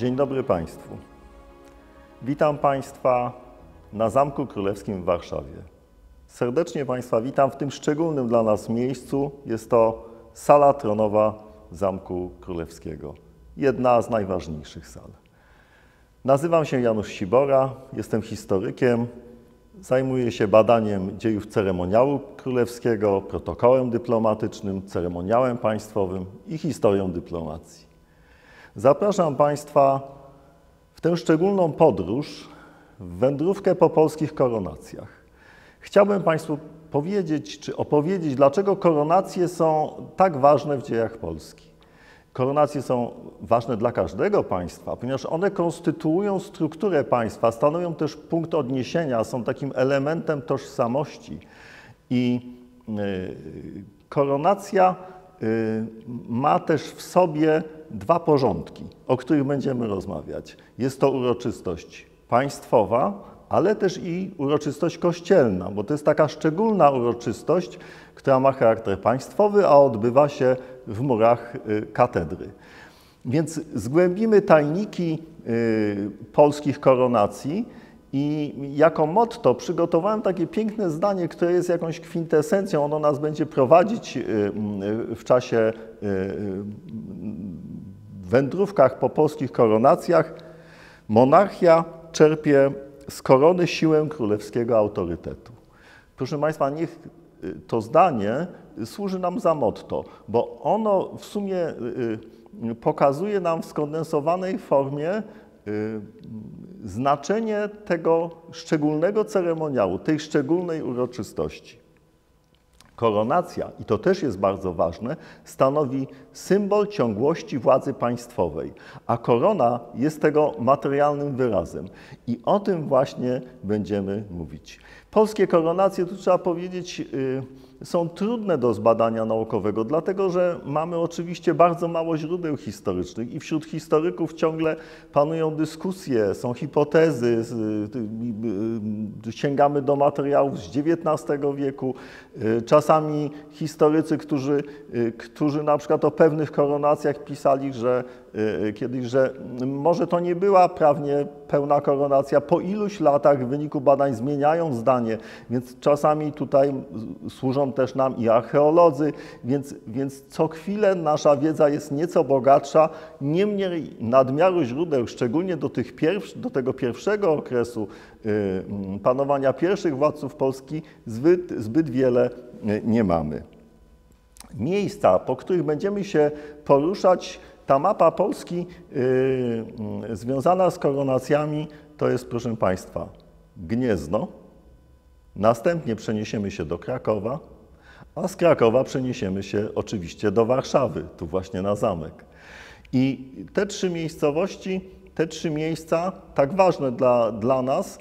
Dzień dobry Państwu. Witam Państwa na Zamku Królewskim w Warszawie. Serdecznie Państwa witam w tym szczególnym dla nas miejscu. Jest to sala tronowa Zamku Królewskiego. Jedna z najważniejszych sal. Nazywam się Janusz Sibora, jestem historykiem. Zajmuję się badaniem dziejów ceremoniału królewskiego, protokołem dyplomatycznym, ceremoniałem państwowym i historią dyplomacji. Zapraszam Państwa w tę szczególną podróż, w wędrówkę po polskich koronacjach. Chciałbym Państwu powiedzieć, czy opowiedzieć, dlaczego koronacje są tak ważne w dziejach Polski. Koronacje są ważne dla każdego państwa, ponieważ one konstytuują strukturę państwa, stanowią też punkt odniesienia, są takim elementem tożsamości. I koronacja ma też w sobie dwa porządki, o których będziemy rozmawiać. Jest to uroczystość państwowa, ale też i uroczystość kościelna, bo to jest taka szczególna uroczystość, która ma charakter państwowy, a odbywa się w murach katedry. Więc zgłębimy tajniki polskich koronacji i jako motto przygotowałem takie piękne zdanie, które jest jakąś kwintesencją. Ono nas będzie prowadzić w czasie wędrówkach po polskich koronacjach. Monarchia czerpie z korony siłę królewskiego autorytetu. Proszę Państwa, niech to zdanie służy nam za motto, bo ono w sumie pokazuje nam w skondensowanej formie znaczenie tego szczególnego ceremoniału, tej szczególnej uroczystości. Koronacja, i to też jest bardzo ważne, stanowi symbol ciągłości władzy państwowej, a korona jest tego materialnym wyrazem. I o tym właśnie będziemy mówić. Polskie koronacje, tu trzeba powiedzieć, są trudne do zbadania naukowego, dlatego że mamy oczywiście bardzo mało źródeł historycznych i wśród historyków ciągle panują dyskusje, są hipotezy, sięgamy do materiałów z XIX wieku. Czasami historycy, którzy na przykład o pewnych koronacjach pisali, że kiedyś, że może to nie była prawnie pełna koronacja, po iluś latach w wyniku badań zmieniają zdanie, więc czasami tutaj służą też nam i archeolodzy, więc co chwilę nasza wiedza jest nieco bogatsza, niemniej nadmiaru źródeł, szczególnie do tego pierwszego okresu panowania pierwszych władców Polski, zbyt wiele nie mamy. Miejsca, po których będziemy się poruszać, ta mapa Polski związana z koronacjami to jest, proszę Państwa, Gniezno. Następnie przeniesiemy się do Krakowa, a z Krakowa przeniesiemy się oczywiście do Warszawy, tu właśnie na zamek. I te trzy miejscowości, te trzy miejsca, tak ważne dla nas,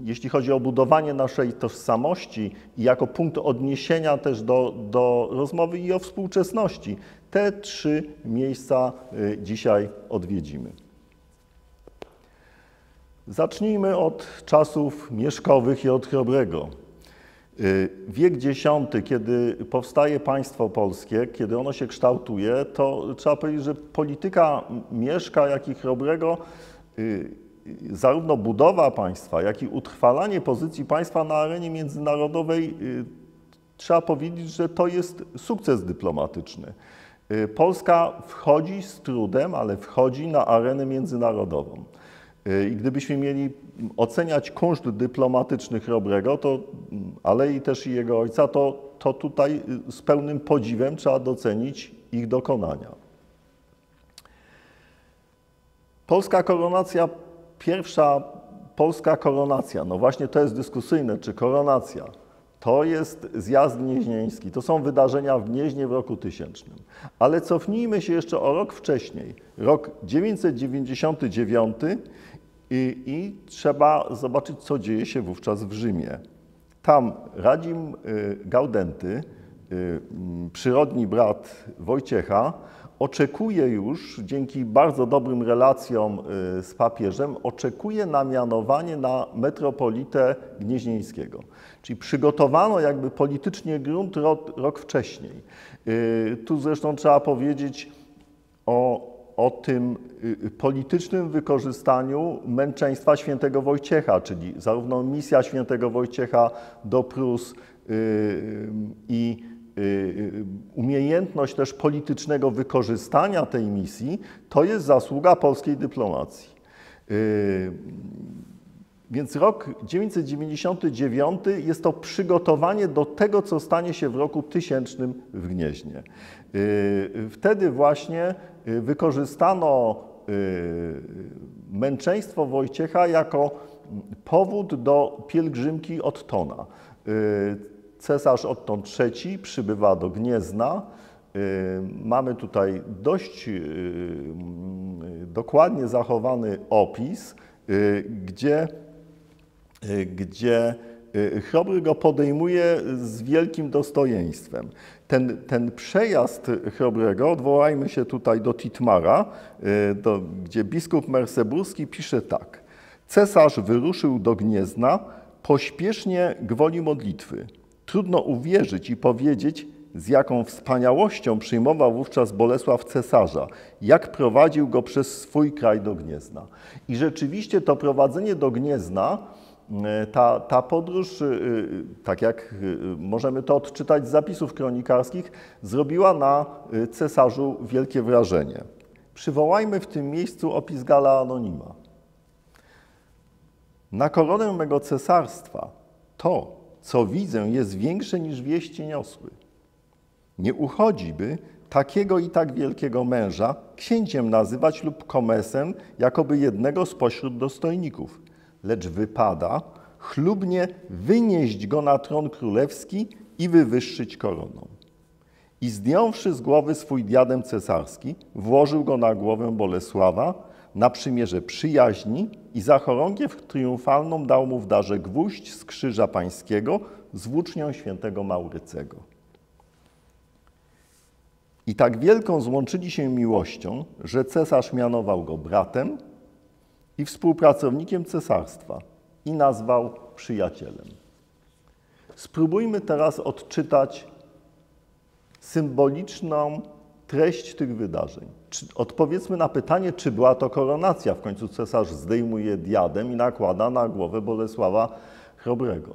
jeśli chodzi o budowanie naszej tożsamości i jako punkt odniesienia też do rozmowy i o współczesności, te trzy miejsca dzisiaj odwiedzimy. Zacznijmy od czasów Mieszkowych i od Chrobrego. Wiek X, kiedy powstaje państwo polskie, kiedy ono się kształtuje, to trzeba powiedzieć, że polityka Mieszka, jak i Chrobrego, zarówno budowa państwa, jak i utrwalanie pozycji państwa na arenie międzynarodowej, trzeba powiedzieć, że to jest sukces dyplomatyczny. Polska wchodzi z trudem, ale wchodzi na arenę międzynarodową. I gdybyśmy mieli oceniać kunszt dyplomatyczny Chrobrego, ale i też i jego ojca, to tutaj z pełnym podziwem trzeba docenić ich dokonania. Polska koronacja, pierwsza polska koronacja, no właśnie to jest dyskusyjne, czy koronacja to jest zjazd gnieźnieński, to są wydarzenia w Gnieźnie w roku 1000. Ale cofnijmy się jeszcze o rok wcześniej, rok 999 i trzeba zobaczyć, co dzieje się wówczas w Rzymie. Tam Radzim Gaudenty, przyrodni brat Wojciecha, oczekuje już, dzięki bardzo dobrym relacjom z papieżem, oczekuje na mianowanie na metropolitę gnieźnieńskiego. Czyli przygotowano jakby politycznie grunt rok wcześniej. Tu zresztą trzeba powiedzieć o o tym politycznym wykorzystaniu męczeństwa świętego Wojciecha, czyli zarówno misja świętego Wojciecha do Prus i umiejętność też politycznego wykorzystania tej misji, to jest zasługa polskiej dyplomacji. Więc rok 999 jest to przygotowanie do tego, co stanie się w roku 1000 w Gnieźnie. Wtedy właśnie wykorzystano męczeństwo Wojciecha jako powód do pielgrzymki Ottona. Cesarz Otton III przybywa do Gniezna. Mamy tutaj dość dokładnie zachowany opis, gdzie Chrobry go podejmuje z wielkim dostojeństwem. Ten przejazd Chrobrego, odwołajmy się tutaj do Titmara, gdzie biskup merseburski pisze tak. Cesarz wyruszył do Gniezna pośpiesznie gwoli modlitwy. Trudno uwierzyć i powiedzieć, z jaką wspaniałością przyjmował wówczas Bolesław cesarza, jak prowadził go przez swój kraj do Gniezna. I rzeczywiście to prowadzenie do Gniezna, ta podróż, tak jak możemy to odczytać z zapisów kronikarskich, zrobiła na cesarzu wielkie wrażenie. Przywołajmy w tym miejscu opis Galla Anonima. Na koronę mego cesarstwa to, co widzę, jest większe niż wieści niosły. Nie uchodzi, by takiego i tak wielkiego męża księciem nazywać lub komesem, jakoby jednego spośród dostojników, lecz wypada chlubnie wynieść go na tron królewski i wywyższyć koroną. I zdjąwszy z głowy swój diadem cesarski, włożył go na głowę Bolesława, na przymierze przyjaźni i za chorągiew triumfalną dał mu w darze gwóźdź z krzyża pańskiego z włócznią świętego Maurycego. I tak wielką złączyli się miłością, że cesarz mianował go bratem i współpracownikiem cesarstwa i nazwał przyjacielem. Spróbujmy teraz odczytać symboliczną treść tych wydarzeń. Odpowiedzmy na pytanie, czy była to koronacja. W końcu cesarz zdejmuje diadem i nakłada na głowę Bolesława Chrobrego.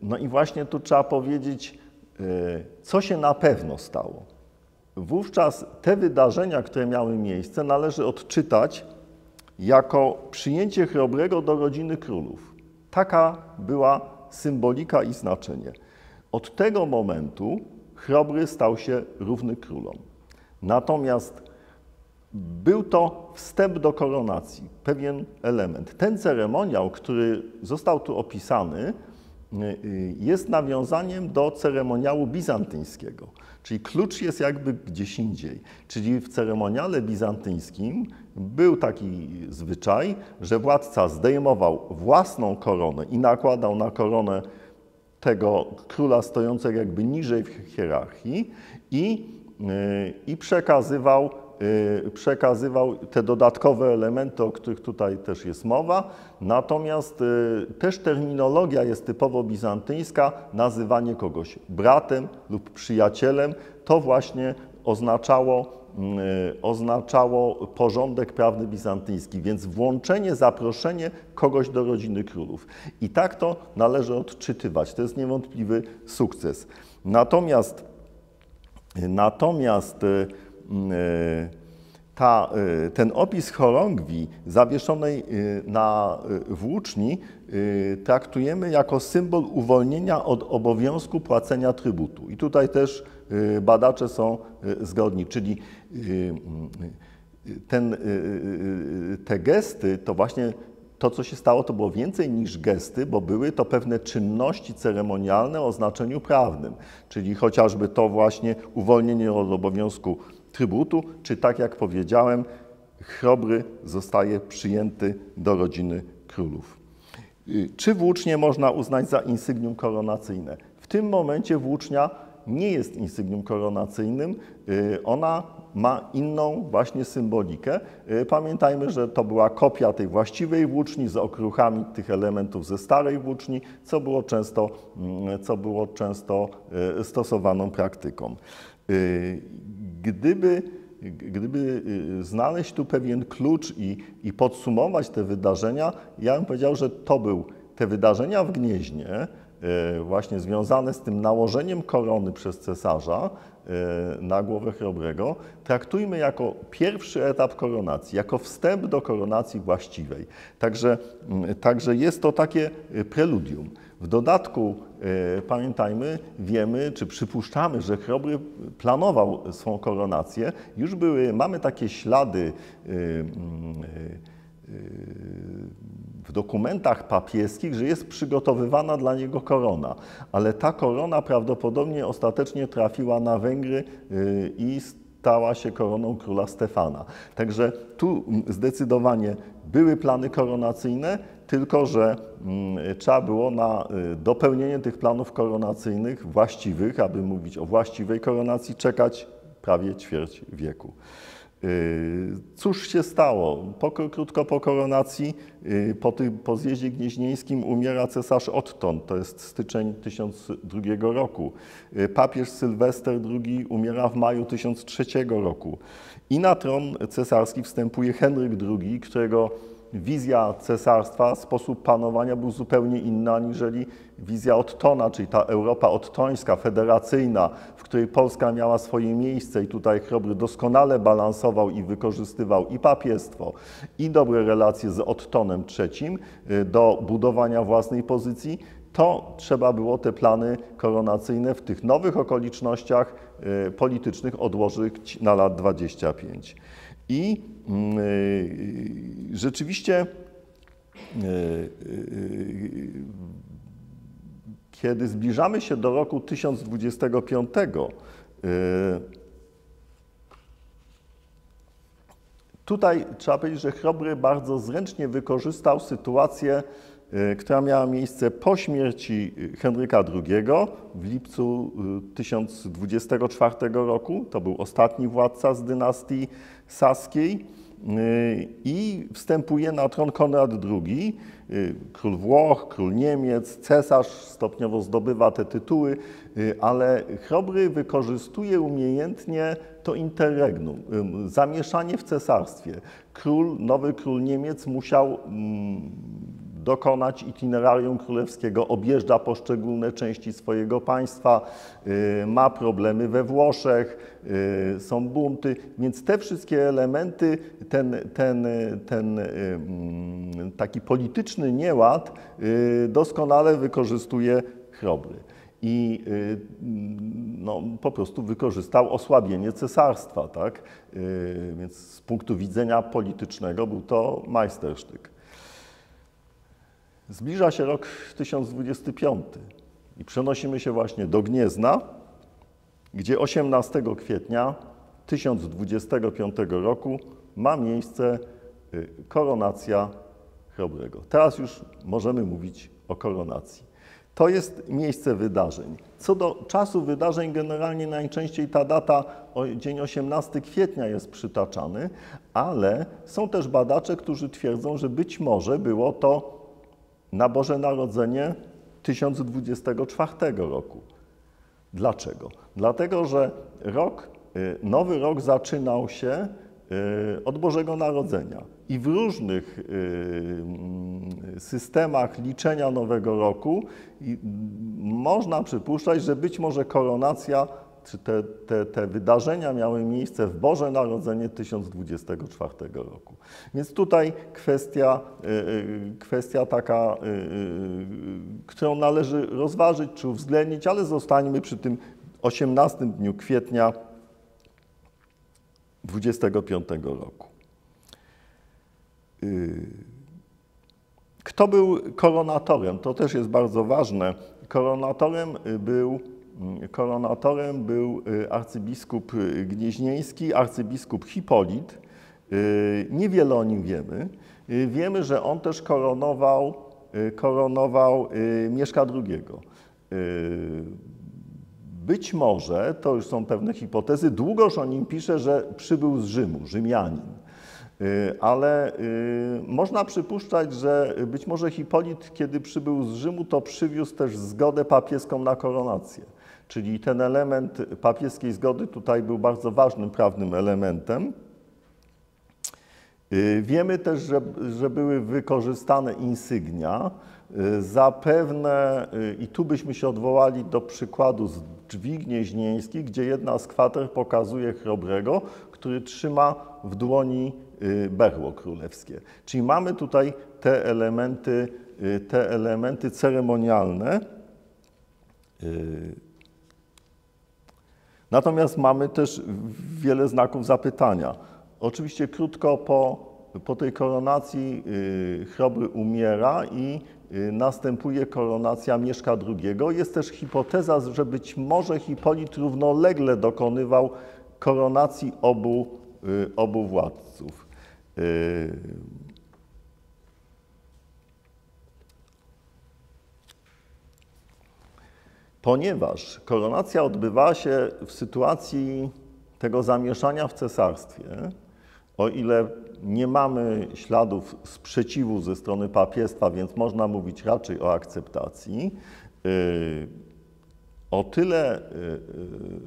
No i właśnie tu trzeba powiedzieć, co się na pewno stało. Wówczas te wydarzenia, które miały miejsce, należy odczytać jako przyjęcie Chrobrego do rodziny królów. Taka była symbolika i znaczenie. Od tego momentu Chrobry stał się równy królom. Natomiast był to wstęp do koronacji, pewien element. Ten ceremoniał, który został tu opisany, jest nawiązaniem do ceremoniału bizantyńskiego. Czyli klucz jest jakby gdzieś indziej. Czyli w ceremoniale bizantyńskim był taki zwyczaj, że władca zdejmował własną koronę i nakładał na koronę tego króla stojącego jakby niżej w hierarchii i przekazywał te dodatkowe elementy, o których tutaj też jest mowa. Natomiast też terminologia jest typowo bizantyńska, nazywanie kogoś bratem lub przyjacielem, to właśnie oznaczało porządek prawny bizantyński, więc włączenie, zaproszenie kogoś do rodziny królów. I tak to należy odczytywać. To jest niewątpliwy sukces. Natomiast ten opis chorągwi zawieszonej na włóczni traktujemy jako symbol uwolnienia od obowiązku płacenia trybutu. I tutaj też badacze są zgodni, czyli te gesty, to właśnie to, co się stało, to było więcej niż gesty, bo były to pewne czynności ceremonialne o znaczeniu prawnym, czyli chociażby to właśnie uwolnienie od obowiązku trybutu, czy tak jak powiedziałem, Chrobry zostaje przyjęty do rodziny królów. Czy włócznię można uznać za insygnium koronacyjne? W tym momencie włócznia nie jest insygnium koronacyjnym, ona ma inną właśnie symbolikę. Pamiętajmy, że to była kopia tej właściwej włóczni z okruchami tych elementów ze starej włóczni, co było często stosowaną praktyką. Gdyby gdyby znaleźć tu pewien klucz i podsumować te wydarzenia, ja bym powiedział, że to był te wydarzenia w Gnieźnie, właśnie związane z tym nałożeniem korony przez cesarza na głowę Chrobrego, traktujmy jako pierwszy etap koronacji, jako wstęp do koronacji właściwej. Także jest to takie preludium. W dodatku pamiętajmy, wiemy, czy przypuszczamy, że Chrobry planował swą koronację. Już mamy takie ślady w dokumentach papieskich, że jest przygotowywana dla niego korona, ale ta korona prawdopodobnie ostatecznie trafiła na Węgry i stała się koroną króla Stefana. Także tu zdecydowanie były plany koronacyjne, tylko że trzeba było na dopełnienie tych planów koronacyjnych właściwych, aby mówić o właściwej koronacji, czekać prawie ćwierć wieku. Cóż się stało? Krótko po koronacji, po zjeździe gnieźnieńskim umiera cesarz Otton, to jest styczeń 1002 roku. Papież Sylwester II umiera w maju 1003 roku. I na tron cesarski wstępuje Henryk II, którego wizja cesarstwa, sposób panowania był zupełnie inny aniżeli wizja Ottona, czyli ta Europa ottońska, federacyjna, w której Polska miała swoje miejsce i tutaj Chrobry doskonale balansował i wykorzystywał i papiestwo, i dobre relacje z Ottonem III do budowania własnej pozycji. To trzeba było te plany koronacyjne w tych nowych okolicznościach politycznych odłożyć na lat 25. I rzeczywiście, kiedy zbliżamy się do roku 1025, tutaj trzeba powiedzieć, że Chrobry bardzo zręcznie wykorzystał sytuację, która miała miejsce po śmierci Henryka II w lipcu 1024 roku. To był ostatni władca z dynastii saskiej i wstępuje na tron Konrad II, król Włoch, król Niemiec, cesarz, stopniowo zdobywa te tytuły, ale Chrobry wykorzystuje umiejętnie to interregnum, zamieszanie w cesarstwie. Nowy król Niemiec musiał dokonać itinerarium królewskiego, objeżdża poszczególne części swojego państwa, ma problemy we Włoszech, są bunty, więc te wszystkie elementy, ten taki polityczny nieład doskonale wykorzystuje Chrobry. I no, po prostu wykorzystał osłabienie cesarstwa, tak? Więc z punktu widzenia politycznego był to majstersztyk. Zbliża się rok 1025 i przenosimy się właśnie do Gniezna, gdzie 18 kwietnia 1025 roku ma miejsce koronacja Chrobrego. Teraz już możemy mówić o koronacji. To jest miejsce wydarzeń. Co do czasu wydarzeń, generalnie najczęściej ta data, dzień 18 kwietnia jest przytaczany, ale są też badacze, którzy twierdzą, że być może było to na Boże Narodzenie 1024 roku. Dlaczego? Dlatego, że nowy rok zaczynał się od Bożego Narodzenia i w różnych systemach liczenia Nowego Roku można przypuszczać, że być może koronacja czy te wydarzenia miały miejsce w Boże Narodzenie 1024 roku. Więc tutaj kwestia taka, którą należy rozważyć czy uwzględnić, ale zostańmy przy tym 18 dniu kwietnia 25 roku. Kto był koronatorem? To też jest bardzo ważne. Koronatorem był arcybiskup gnieźnieński, arcybiskup Hipolit. Niewiele o nim wiemy. Wiemy, że on też koronował Mieszka II. Być może, to już są pewne hipotezy, Długosz o nim pisze, że przybył z Rzymu, Rzymianin. Ale można przypuszczać, że być może Hipolit, kiedy przybył z Rzymu, to przywiózł też zgodę papieską na koronację. czyli ten element papieskiej zgody tutaj był bardzo ważnym prawnym elementem. Wiemy też, że były wykorzystane insygnia. Zapewne, i tu byśmy się odwołali do przykładu z drzwi gnieźnieńskich, gdzie jedna z kwater pokazuje Chrobrego, który trzyma w dłoni berło królewskie. Czyli mamy tutaj te elementy ceremonialne. Natomiast mamy też wiele znaków zapytania. Oczywiście krótko po tej koronacji Chrobry umiera i następuje koronacja Mieszka II. Jest też hipoteza, że być może Hipolit równolegle dokonywał koronacji obu władców. Ponieważ koronacja odbywała się w sytuacji tego zamieszania w cesarstwie, o ile nie mamy śladów sprzeciwu ze strony papiestwa, więc można mówić raczej o akceptacji, o tyle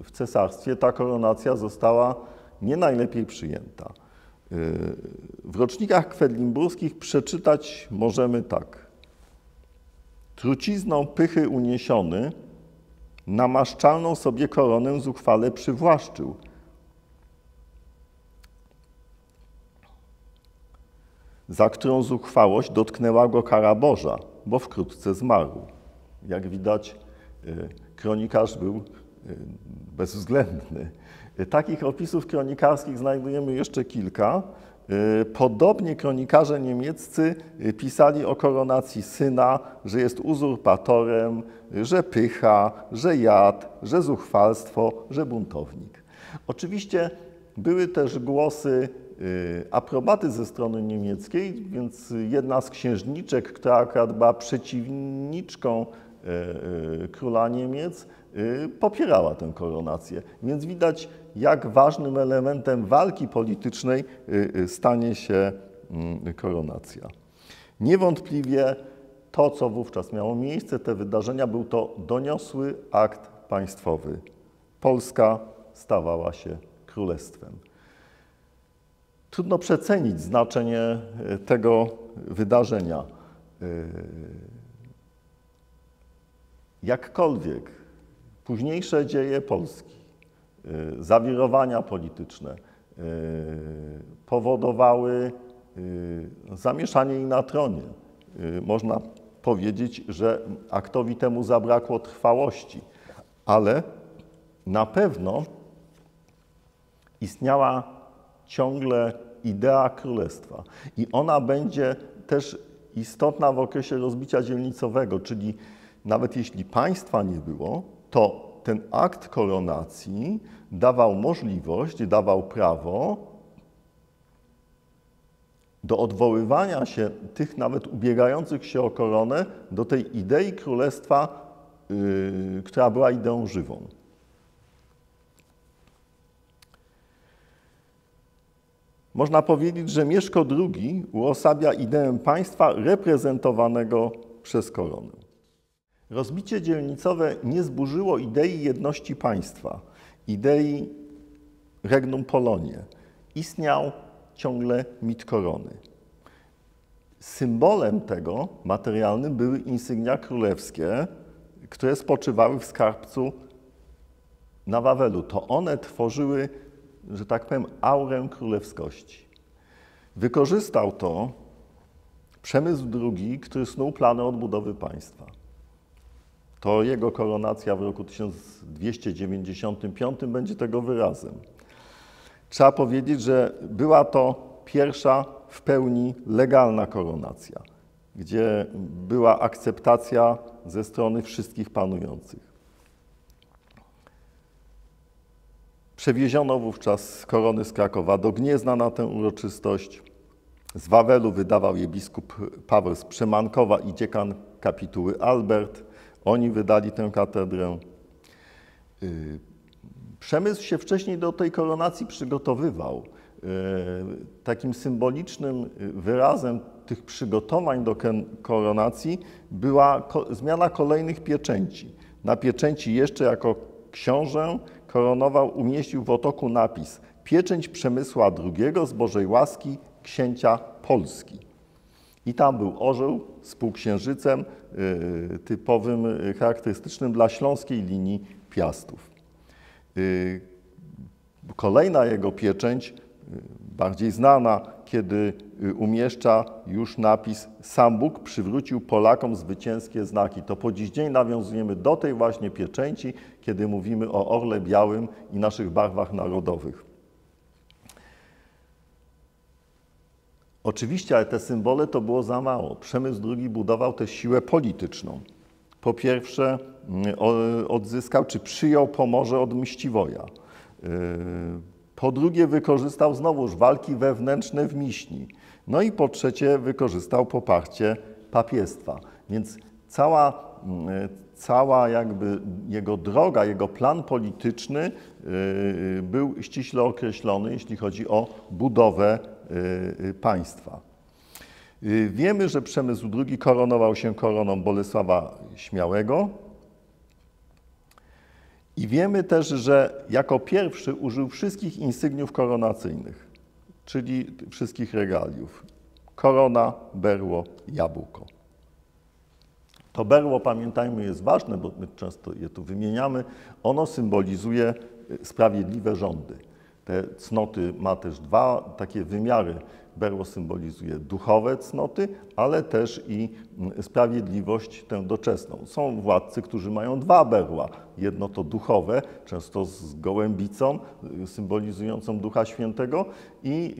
w cesarstwie ta koronacja została nie najlepiej przyjęta. W rocznikach kwedlinburskich przeczytać możemy tak. Trucizną pychy uniesiony, namaszczalną sobie koronę zuchwale przywłaszczył. Za którą zuchwałość dotknęła go kara Boża, bo wkrótce zmarł. Jak widać, kronikarz był bezwzględny. Takich opisów kronikarskich znajdujemy jeszcze kilka. Podobnie kronikarze niemieccy pisali o koronacji syna, że jest uzurpatorem, że pycha, że jad, że zuchwalstwo, że buntownik. Oczywiście były też głosy aprobaty ze strony niemieckiej, więc jedna z księżniczek, która akurat była przeciwniczką króla Niemiec, popierała tę koronację. Więc widać, jak ważnym elementem walki politycznej stanie się koronacja. Niewątpliwie to, co wówczas miało miejsce, te wydarzenia, był to doniosły akt państwowy. Polska stawała się królestwem. Trudno przecenić znaczenie tego wydarzenia. Jakkolwiek późniejsze dzieje Polski, zawirowania polityczne powodowały zamieszanie jej na tronie. Można powiedzieć, że aktowi temu zabrakło trwałości, ale na pewno istniała ciągle idea królestwa i ona będzie też istotna w okresie rozbicia dzielnicowego, czyli nawet jeśli państwa nie było, to ten akt koronacji dawał możliwość, dawał prawo do odwoływania się tych nawet ubiegających się o koronę do tej idei królestwa, która była ideą żywą. Można powiedzieć, że Mieszko II uosabia ideę państwa reprezentowanego przez koronę. Rozbicie dzielnicowe nie zburzyło idei jedności państwa, idei regnum Polonie. Istniał ciągle mit korony. Symbolem tego materialnym były insygnia królewskie, które spoczywały w skarbcu na Wawelu. To one tworzyły, że tak powiem, aurę królewskości. Wykorzystał to Przemysł II, który snuł plany odbudowy państwa. To jego koronacja w roku 1295 będzie tego wyrazem. Trzeba powiedzieć, że była to pierwsza w pełni legalna koronacja, gdzie była akceptacja ze strony wszystkich panujących. Przewieziono wówczas korony z Krakowa do Gniezna na tę uroczystość. Z Wawelu wydawał je biskup Paweł z Przemankowa i dziekan kapituły Albert. Oni wydali tę katedrę. Przemysł się wcześniej do tej koronacji przygotowywał. Takim symbolicznym wyrazem tych przygotowań do koronacji była zmiana kolejnych pieczęci. Na pieczęci jeszcze jako książę koronował, umieścił w otoku napis „Pieczęć Przemysła II z Bożej łaski księcia Polski”. I tam był orzeł z półksiężycem typowym, charakterystycznym dla śląskiej linii Piastów. Kolejna jego pieczęć, bardziej znana, kiedy umieszcza już napis „Sam Bóg przywrócił Polakom zwycięskie znaki”. To po dziś dzień nawiązujemy do tej właśnie pieczęci, kiedy mówimy o orle białym i naszych barwach narodowych. Oczywiście, ale te symbole to było za mało. Przemysł II budował też siłę polityczną. Po pierwsze odzyskał czy przyjął Pomorze od Mściwoja. Po drugie wykorzystał znowuż walki wewnętrzne w Miśni. No i po trzecie wykorzystał poparcie papiestwa. Więc cała jakby jego droga, jego plan polityczny był ściśle określony, jeśli chodzi o budowę państwa. Wiemy, że Przemysł II koronował się koroną Bolesława Śmiałego i wiemy też, że jako pierwszy użył wszystkich insygniów koronacyjnych, czyli wszystkich regaliów. Korona, berło, jabłko. To berło, pamiętajmy, jest ważne, bo my często je tu wymieniamy. Ono symbolizuje sprawiedliwe rządy. Te cnoty ma też dwa takie wymiary. Berło symbolizuje duchowe cnoty, ale też i sprawiedliwość tę doczesną. Są władcy, którzy mają dwa berła. Jedno to duchowe, często z gołębicą symbolizującą Ducha Świętego i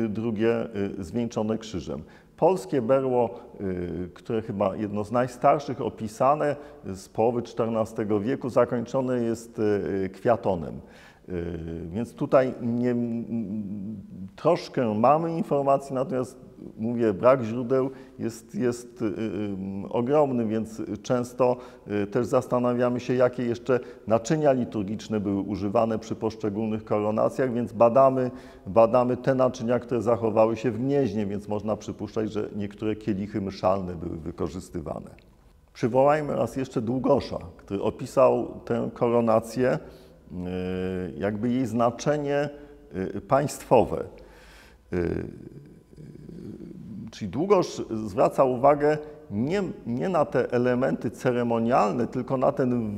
drugie zwieńczone krzyżem. Polskie berło, które chyba jedno z najstarszych opisane z połowy XIV wieku, zakończone jest kwiatonem. Więc tutaj troszkę mamy informacji, natomiast mówię, brak źródeł jest ogromny, więc często też zastanawiamy się, jakie jeszcze naczynia liturgiczne były używane przy poszczególnych koronacjach, więc badamy te naczynia, które zachowały się w Gnieźnie, więc można przypuszczać, że niektóre kielichy mszalne były wykorzystywane. Przywołajmy raz jeszcze Długosza, który opisał tę koronację, jakby jej znaczenie państwowe. Czyli Długosz zwraca uwagę nie na te elementy ceremonialne, tylko na ten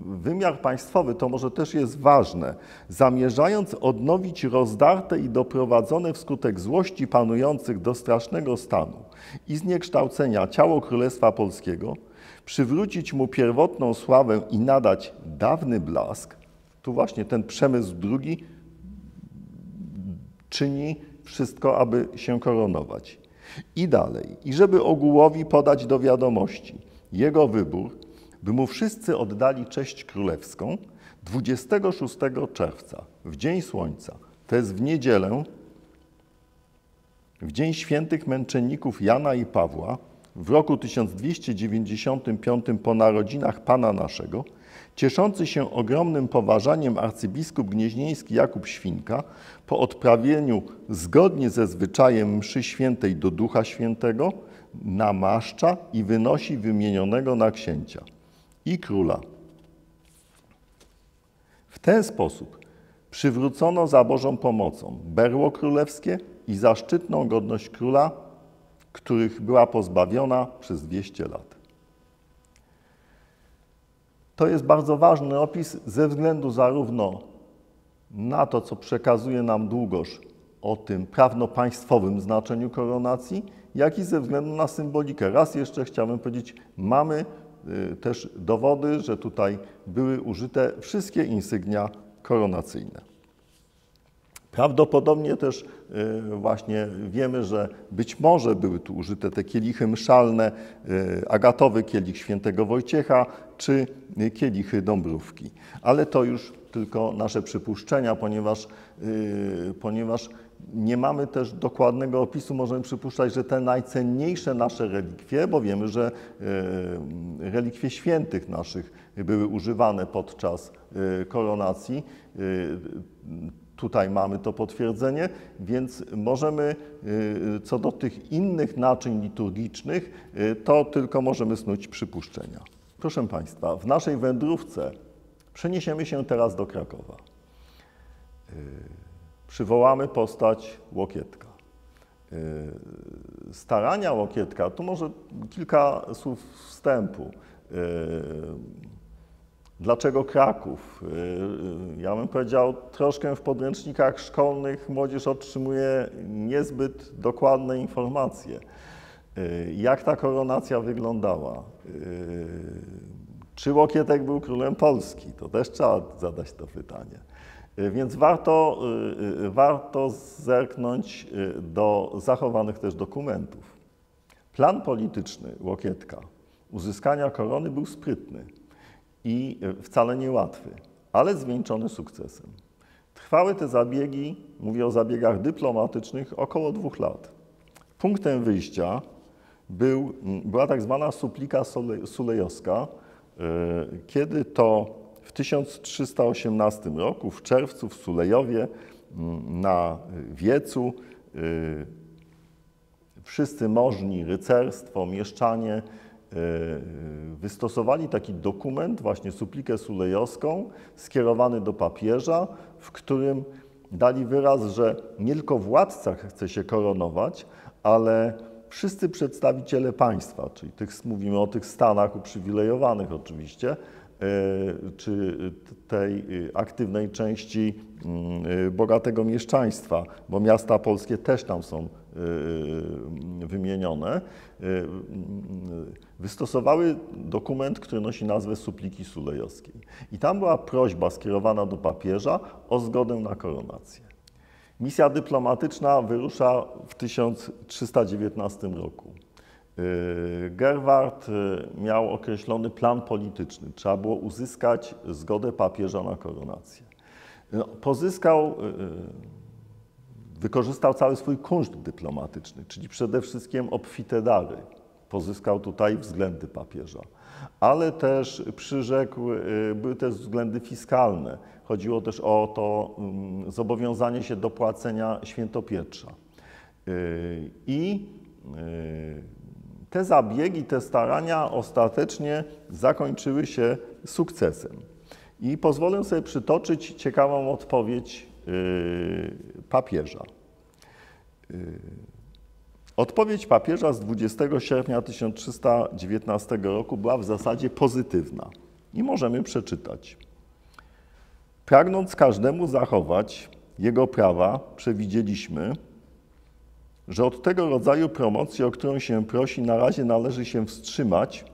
wymiar państwowy, to może też jest ważne. Zamierzając odnowić rozdarte i doprowadzone wskutek złości panujących do strasznego stanu i zniekształcenia ciało Królestwa Polskiego, przywrócić mu pierwotną sławę i nadać dawny blask, tu właśnie ten Przemysł II czyni wszystko, aby się koronować. I dalej, i żeby ogółowi podać do wiadomości jego wybór, by mu wszyscy oddali cześć królewską 26 czerwca, w Dzień Słońca, to jest w niedzielę, w Dzień Świętych Męczenników Jana i Pawła, w roku 1295 po narodzinach Pana naszego, cieszący się ogromnym poważaniem arcybiskup gnieźnieński Jakub Świnka po odprawieniu zgodnie ze zwyczajem mszy świętej do Ducha Świętego namaszcza i wynosi wymienionego na księcia i króla. W ten sposób przywrócono za Bożą pomocą berło królewskie i zaszczytną godność króla, których była pozbawiona przez 200 lat. To jest bardzo ważny opis ze względu zarówno na to, co przekazuje nam Długosz o tym prawno-państwowym znaczeniu koronacji, jak i ze względu na symbolikę. Raz jeszcze chciałbym powiedzieć, mamy też dowody, że tutaj były użyte wszystkie insygnia koronacyjne. Prawdopodobnie też właśnie wiemy, że być może były tu użyte te kielichy mszalne, agatowy kielich świętego Wojciecha czy kielichy Dąbrówki. Ale to już tylko nasze przypuszczenia, ponieważ nie mamy też dokładnego opisu, możemy przypuszczać, że te najcenniejsze nasze relikwie, bo wiemy, że relikwie świętych naszych były używane podczas koronacji, tutaj mamy to potwierdzenie, więc możemy co do tych innych naczyń liturgicznych, to tylko możemy snuć przypuszczenia. Proszę Państwa, w naszej wędrówce Przeniesiemy się teraz do Krakowa. Przywołamy postać Łokietka. Starania Łokietka, tu może kilka słów wstępu. Dlaczego Kraków? Ja bym powiedział, troszkę w podręcznikach szkolnych młodzież otrzymuje niezbyt dokładne informacje. Jak ta koronacja wyglądała? Czy Łokietek był królem Polski? To też trzeba zadać to pytanie. Więc warto zerknąć do zachowanych też dokumentów. Plan polityczny Łokietka uzyskania korony był sprytny i wcale niełatwy, ale zwieńczony sukcesem. Trwały te zabiegi, mówię o zabiegach dyplomatycznych, około 2 lat. Punktem wyjścia była tak zwana suplika sulejowska, kiedy to w 1318 roku, w czerwcu, w Sulejowie, na wiecu, wszyscy możni, rycerstwo, mieszczanie wystosowali taki dokument, właśnie suplikę sulejowską, skierowany do papieża, w którym dali wyraz, że nie tylko władca chce się koronować, ale wszyscy przedstawiciele państwa, czyli mówimy o tych stanach uprzywilejowanych oczywiście, czy tej aktywnej części bogatego mieszczaństwa, bo miasta polskie też tam są wymienione, wystosowały dokument, który nosi nazwę Supliki Sulejowskiej. I tam była prośba skierowana do papieża o zgodę na koronację. Misja dyplomatyczna wyrusza w 1319 roku. Gerwart miał określony plan polityczny. Trzeba było uzyskać zgodę papieża na koronację. Wykorzystał cały swój kunszt dyplomatyczny, czyli przede wszystkim obfite dary. Pozyskał tutaj względy papieża, ale też przyrzekł, były też względy fiskalne. Chodziło też o to zobowiązanie się do płacenia świętopietrza. Te zabiegi, te starania ostatecznie zakończyły się sukcesem. I pozwolę sobie przytoczyć ciekawą odpowiedź papieża. Odpowiedź papieża z 20 sierpnia 1319 roku była w zasadzie pozytywna. I możemy przeczytać. Pragnąc każdemu zachować jego prawa, przewidzieliśmy, że od tego rodzaju promocji, o którą się prosi, na razie należy się wstrzymać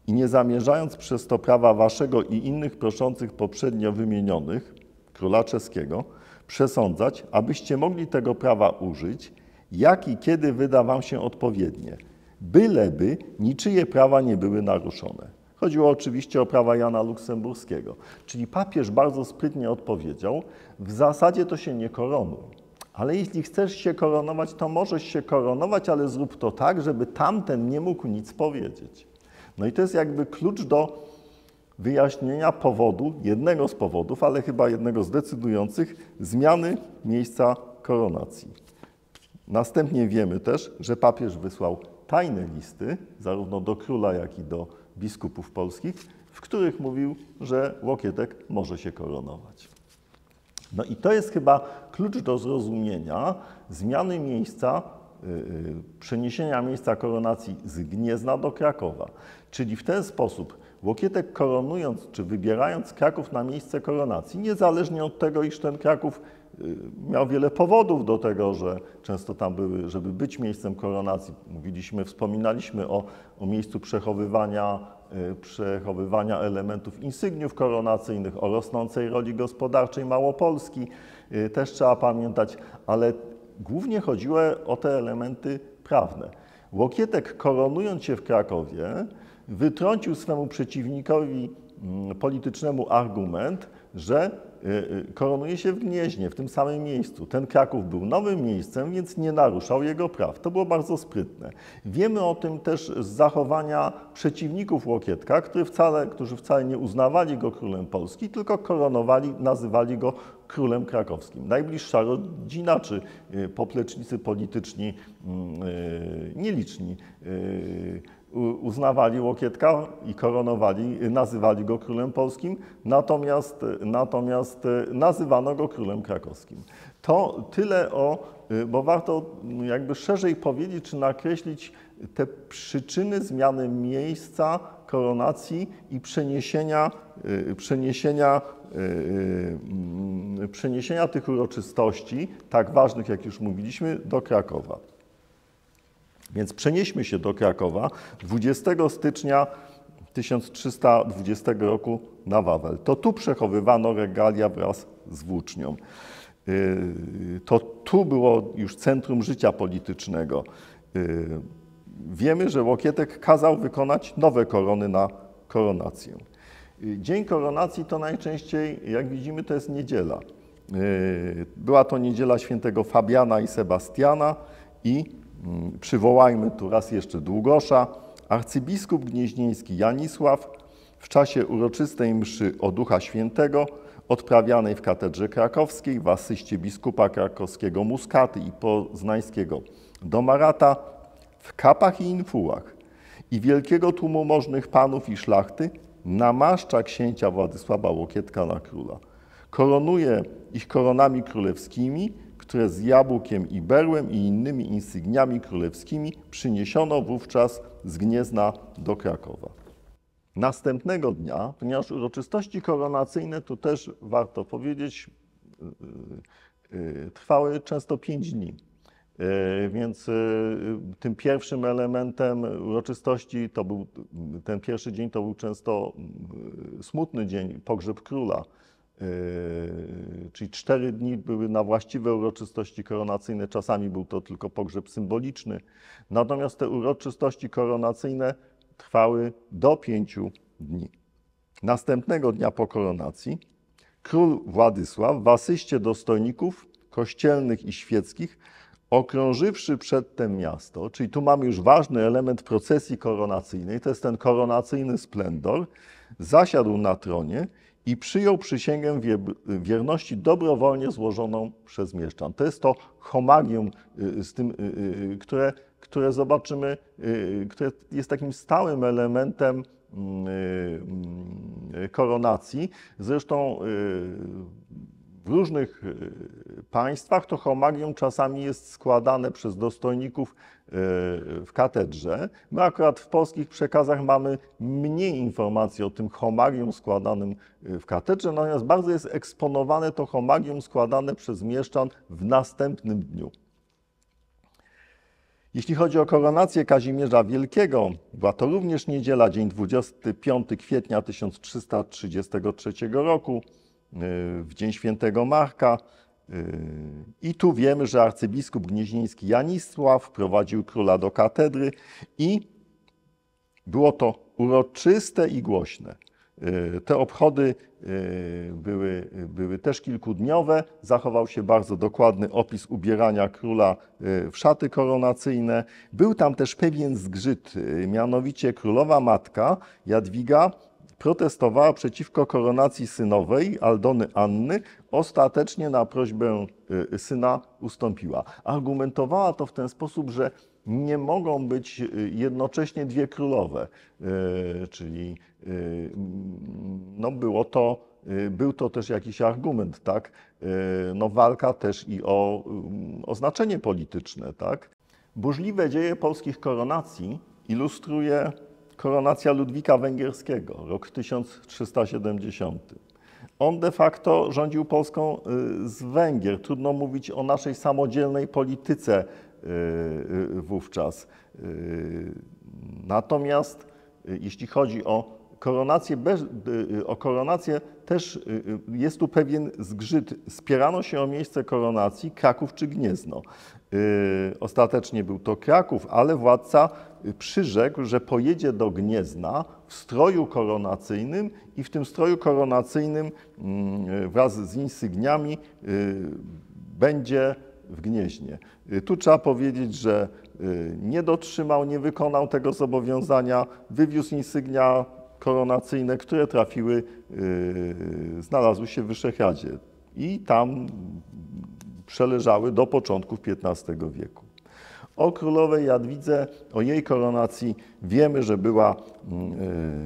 i nie zamierzając przez to prawa waszego i innych proszących poprzednio wymienionych, króla czeskiego, przesądzać, abyście mogli tego prawa użyć, jak i kiedy wyda wam się odpowiednie, byleby niczyje prawa nie były naruszone. Chodziło oczywiście o prawa Jana Luksemburskiego. Czyli papież bardzo sprytnie odpowiedział, w zasadzie to się nie koronuj. Ale jeśli chcesz się koronować, to możesz się koronować, ale zrób to tak, żeby tamten nie mógł nic powiedzieć. No i to jest jakby klucz do wyjaśnienia powodu, jednego z powodów, ale chyba jednego z decydujących, zmiany miejsca koronacji. Następnie wiemy też, że papież wysłał tajne listy, zarówno do króla, jak i do biskupów polskich, w których mówił, że Łokietek może się koronować. No i to jest chyba klucz do zrozumienia zmiany miejsca, przeniesienia miejsca koronacji z Gniezna do Krakowa. Czyli w ten sposób Łokietek koronując, czy wybierając Kraków na miejsce koronacji, niezależnie od tego, iż ten Kraków miał wiele powodów do tego, że często tam były, żeby być miejscem koronacji. Wspominaliśmy o miejscu przechowywania elementów insygniów koronacyjnych, o rosnącej roli gospodarczej Małopolski. Też trzeba pamiętać, ale głównie chodziło o te elementy prawne. Łokietek, koronując się w Krakowie, wytrącił swemu przeciwnikowi politycznemu argument, że koronuje się w Gnieźnie, w tym samym miejscu. Ten Kraków był nowym miejscem, więc nie naruszał jego praw. To było bardzo sprytne. Wiemy o tym też z zachowania przeciwników Łokietka, którzy wcale nie uznawali go królem Polski, tylko koronowali, nazywali go królem krakowskim. Najbliższa rodzina czy poplecznicy polityczni, nieliczni, uznawali Łokietka i koronowali, nazywali go królem polskim, natomiast nazywano go królem krakowskim. To tyle bo warto jakby szerzej powiedzieć, czy nakreślić te przyczyny zmiany miejsca koronacji i przeniesienia tych uroczystości, tak ważnych, jak już mówiliśmy, do Krakowa. Więc przenieśmy się do Krakowa 20 stycznia 1320 roku na Wawel. To tu przechowywano regalia wraz z włócznią. To tu było już centrum życia politycznego. Wiemy, że Łokietek kazał wykonać nowe korony na koronację. Dzień koronacji to najczęściej, jak widzimy, to jest niedziela. Była to niedziela świętego Fabiana i Sebastiana i przywołajmy tu raz jeszcze Długosza, arcybiskup gnieźnieński Janisław w czasie uroczystej mszy o Ducha Świętego odprawianej w katedrze krakowskiej w asyście biskupa krakowskiego Muskaty i poznańskiego Domarata w kapach i infułach i wielkiego tłumu możnych panów i szlachty namaszcza księcia Władysława Łokietka na króla. Koronuje ich koronami królewskimi, które z jabłkiem i berłem i innymi insygniami królewskimi przyniesiono wówczas z Gniezna do Krakowa. Następnego dnia, ponieważ uroczystości koronacyjne, tu też warto powiedzieć, trwały często 5 dni. Więc tym pierwszym elementem uroczystości ten pierwszy dzień to był często smutny dzień, pogrzeb króla. Czyli 4 dni były na właściwe uroczystości koronacyjne, czasami był to tylko pogrzeb symboliczny. Natomiast te uroczystości koronacyjne trwały do 5 dni. Następnego dnia po koronacji król Władysław w asyście dostojników kościelnych i świeckich, okrążywszy przedtem miasto, czyli tu mamy już ważny element procesji koronacyjnej, to jest ten koronacyjny splendor, zasiadł na tronie i przyjął przysięgę wierności dobrowolnie złożoną przez mieszczan. To jest to homagium, które zobaczymy, które jest takim stałym elementem koronacji. Zresztą w różnych państwach to homagium czasami jest składane przez dostojników w katedrze. My akurat w polskich przekazach mamy mniej informacji o tym homagium składanym w katedrze, natomiast bardzo jest eksponowane to homagium składane przez mieszczan w następnym dniu. Jeśli chodzi o koronację Kazimierza Wielkiego, była to również niedziela, dzień 25 kwietnia 1333 roku, w dzień świętego Marka. I tu wiemy, że arcybiskup gnieźnieński Janisław wprowadził króla do katedry i było to uroczyste i głośne. Te obchody były też kilkudniowe. Zachował się bardzo dokładny opis ubierania króla w szaty koronacyjne. Był tam też pewien zgrzyt, mianowicie królowa matka Jadwiga protestowała przeciwko koronacji synowej Aldony Anny, ostatecznie na prośbę syna ustąpiła. Argumentowała to w ten sposób, że nie mogą być jednocześnie dwie królowe, czyli no był to też jakiś argument, tak? No walka też i o znaczenie polityczne, tak? Burzliwe dzieje polskich koronacji ilustruje koronacja Ludwika Węgierskiego, rok 1370. On de facto rządził Polską z Węgier. Trudno mówić o naszej samodzielnej polityce wówczas. Natomiast jeśli chodzi o koronację, też jest tu pewien zgrzyt. Spierano się o miejsce koronacji Kraków czy Gniezno. Ostatecznie był to Kraków, ale władca przyrzekł, że pojedzie do Gniezna w stroju koronacyjnym i w tym stroju koronacyjnym wraz z insygniami będzie w Gnieźnie. Tu trzeba powiedzieć, że nie dotrzymał, nie wykonał tego zobowiązania, wywiózł insygnia koronacyjne, które znalazły się w Wyszehradzkie i tam przeleżały do początków XV wieku. O królowej Jadwidze, o jej koronacji wiemy, że była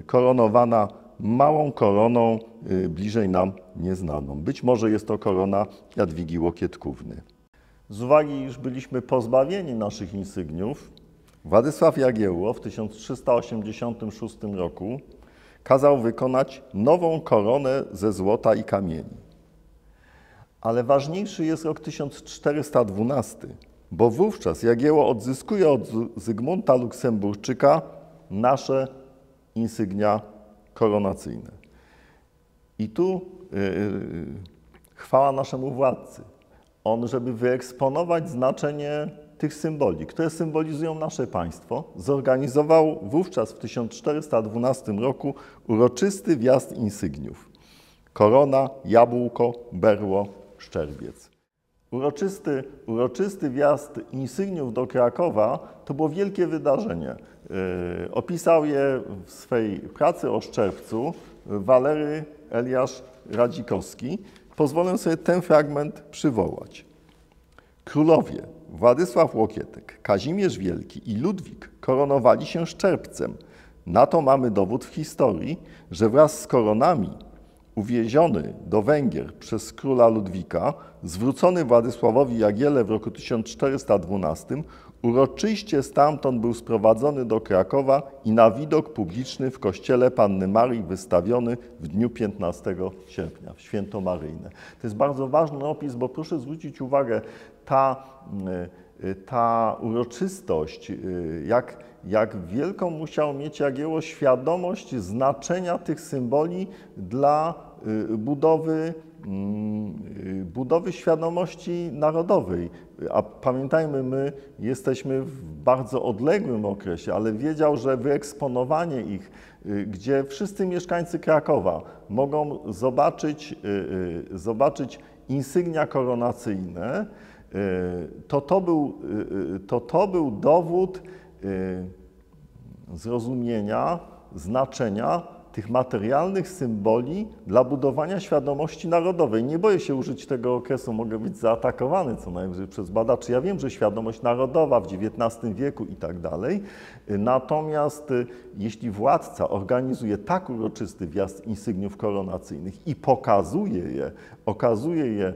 koronowana małą koroną, bliżej nam nieznaną. Być może jest to korona Jadwigi Łokietkówny. Z uwagi, iż byliśmy pozbawieni naszych insygniów, Władysław Jagiełło w 1386 roku kazał wykonać nową koronę ze złota i kamieni. Ale ważniejszy jest rok 1412, bo wówczas Jagiełło odzyskuje od Zygmunta Luksemburczyka nasze insygnia koronacyjne. I tu chwała naszemu władcy. On, żeby wyeksponować znaczenie tych symboli, które symbolizują nasze państwo, zorganizował wówczas w 1412 roku uroczysty wjazd insygniów. Korona, jabłko, berło, szczerbiec. Uroczysty wjazd insygniów do Krakowa to było wielkie wydarzenie. Opisał je w swej pracy o Szczerbcu Walery Eliasz Radzikowski. Pozwolę sobie ten fragment przywołać. Królowie Władysław Łokietek, Kazimierz Wielki i Ludwik koronowali się szczerbcem. Na to mamy dowód w historii, że wraz z koronami uwieziony do Węgier przez króla Ludwika, zwrócony Władysławowi Jagielle w roku 1412, uroczyście stamtąd był sprowadzony do Krakowa i na widok publiczny w kościele Panny Marii wystawiony w dniu 15 sierpnia, w święto maryjne. To jest bardzo ważny opis, bo proszę zwrócić uwagę, ta uroczystość, jak wielką musiał mieć Jagiełło świadomość znaczenia tych symboli dla budowy świadomości narodowej. A pamiętajmy, my jesteśmy w bardzo odległym okresie, ale wiedział, że wyeksponowanie ich, gdzie wszyscy mieszkańcy Krakowa mogą zobaczyć insygnia koronacyjne, to był dowód zrozumienia, znaczenia tych materialnych symboli dla budowania świadomości narodowej. Nie boję się użyć tego okresu, mogę być zaatakowany co najwyżej przez badaczy. Ja wiem, że świadomość narodowa w XIX wieku i tak dalej. Natomiast jeśli organizuje tak uroczysty wjazd insygniów koronacyjnych i okazuje je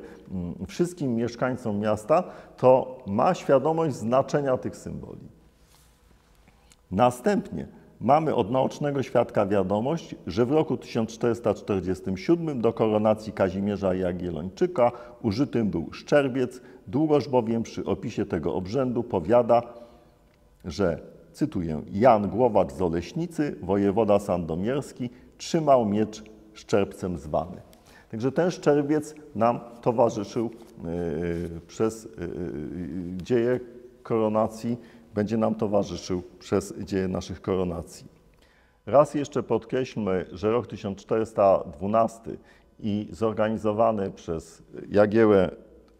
wszystkim mieszkańcom miasta, to ma świadomość znaczenia tych symboli. Następnie mamy od naocznego świadka wiadomość, że w roku 1447 do koronacji Kazimierza Jagiellończyka użytym był szczerbiec. Długoż bowiem przy opisie tego obrzędu powiada, że, cytuję, Jan Głowacz z Oleśnicy, wojewoda sandomierski, trzymał miecz szczerbcem zwany. Także ten szczerbiec nam towarzyszył przez dzieje koronacji, będzie nam towarzyszył przez dzieje naszych koronacji. Raz jeszcze podkreślmy, że rok 1412 i zorganizowany przez Jagiełłę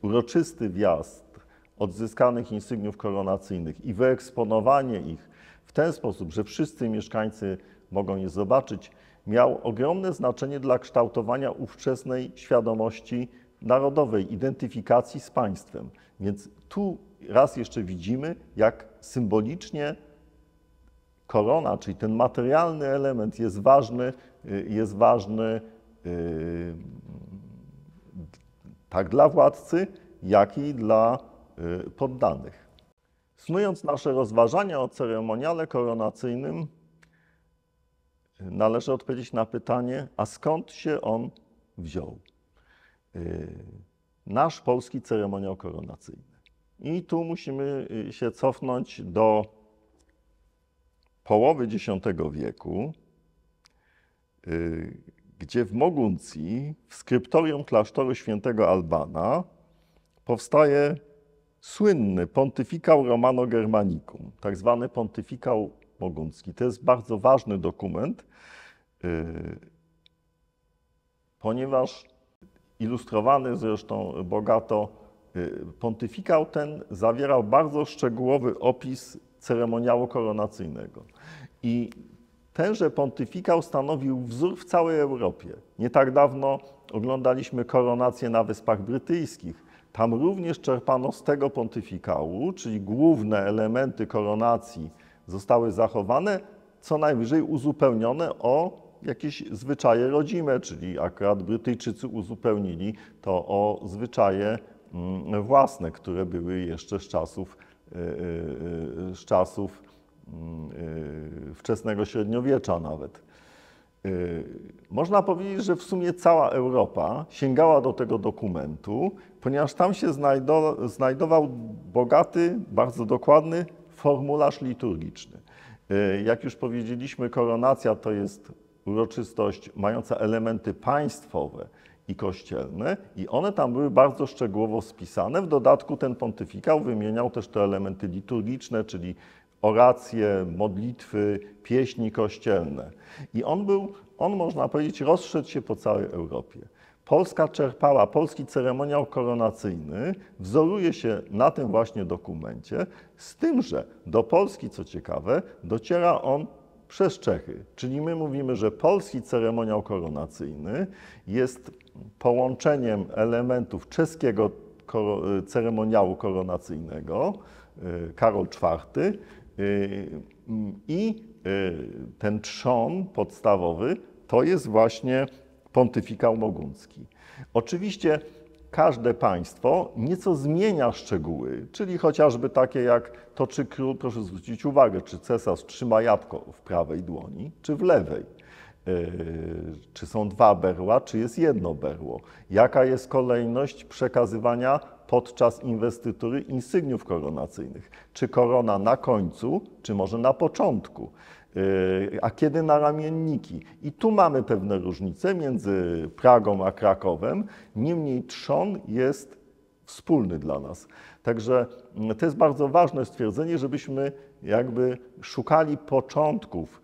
uroczysty wjazd odzyskanych insygniów koronacyjnych i wyeksponowanie ich w ten sposób, że wszyscy mieszkańcy mogą je zobaczyć, miał ogromne znaczenie dla kształtowania ówczesnej świadomości narodowej, identyfikacji z państwem. Więc tu raz jeszcze widzimy, jak symbolicznie korona, czyli ten materialny element jest ważny tak dla władcy, jak i dla poddanych. Snując nasze rozważania o ceremoniale koronacyjnym, należy odpowiedzieć na pytanie, a skąd się on wziął? Nasz polski ceremoniał koronacyjny. I tu musimy się cofnąć do połowy X wieku, gdzie w Moguncji, w skryptorium klasztoru świętego Albana, powstaje słynny pontyfikał Romano Germanicum, tak zwany pontyfikał moguncki. To jest bardzo ważny dokument, ponieważ ilustrowany zresztą bogato, pontyfikał ten zawierał bardzo szczegółowy opis ceremoniału koronacyjnego. I tenże pontyfikał stanowił wzór w całej Europie. Nie tak dawno oglądaliśmy koronację na Wyspach Brytyjskich. Tam również czerpano z tego pontyfikału, czyli główne elementy koronacji zostały zachowane, co najwyżej uzupełnione o jakieś zwyczaje rodzime, czyli akurat Brytyjczycy uzupełnili to o zwyczaje własne, które były jeszcze z czasów wczesnego średniowiecza nawet. Można powiedzieć, że w sumie cała Europa sięgała do tego dokumentu, ponieważ tam się znajdował bogaty, bardzo dokładny formularz liturgiczny. Jak już powiedzieliśmy, koronacja to jest uroczystość mająca elementy państwowe i kościelne i one tam były bardzo szczegółowo spisane. W dodatku ten pontyfikał wymieniał też te elementy liturgiczne, czyli oracje, modlitwy, pieśni kościelne. I on można powiedzieć, rozszedł się po całej Europie. Polska czerpała, polski ceremoniał koronacyjny wzoruje się na tym właśnie dokumencie, z tym, że do Polski, co ciekawe, dociera on przez Czechy. Czyli my mówimy, że polski ceremoniał koronacyjny jest połączeniem elementów czeskiego ceremoniału koronacyjnego, Karol IV, i ten trzon podstawowy to jest właśnie pontyfikał moguncki. Oczywiście każde państwo nieco zmienia szczegóły, czyli chociażby takie jak to, czy król, proszę zwrócić uwagę, czy cesarz trzyma jabłko w prawej dłoni, czy w lewej. Czy są dwa berła, czy jest jedno berło. Jaka jest kolejność przekazywania podczas inwestytury insygniów koronacyjnych. Czy korona na końcu, czy może na początku. A kiedy na ramienniki. I tu mamy pewne różnice między Pragą a Krakowem, niemniej trzon jest wspólny dla nas. Także to jest bardzo ważne stwierdzenie, żebyśmy jakby szukali początków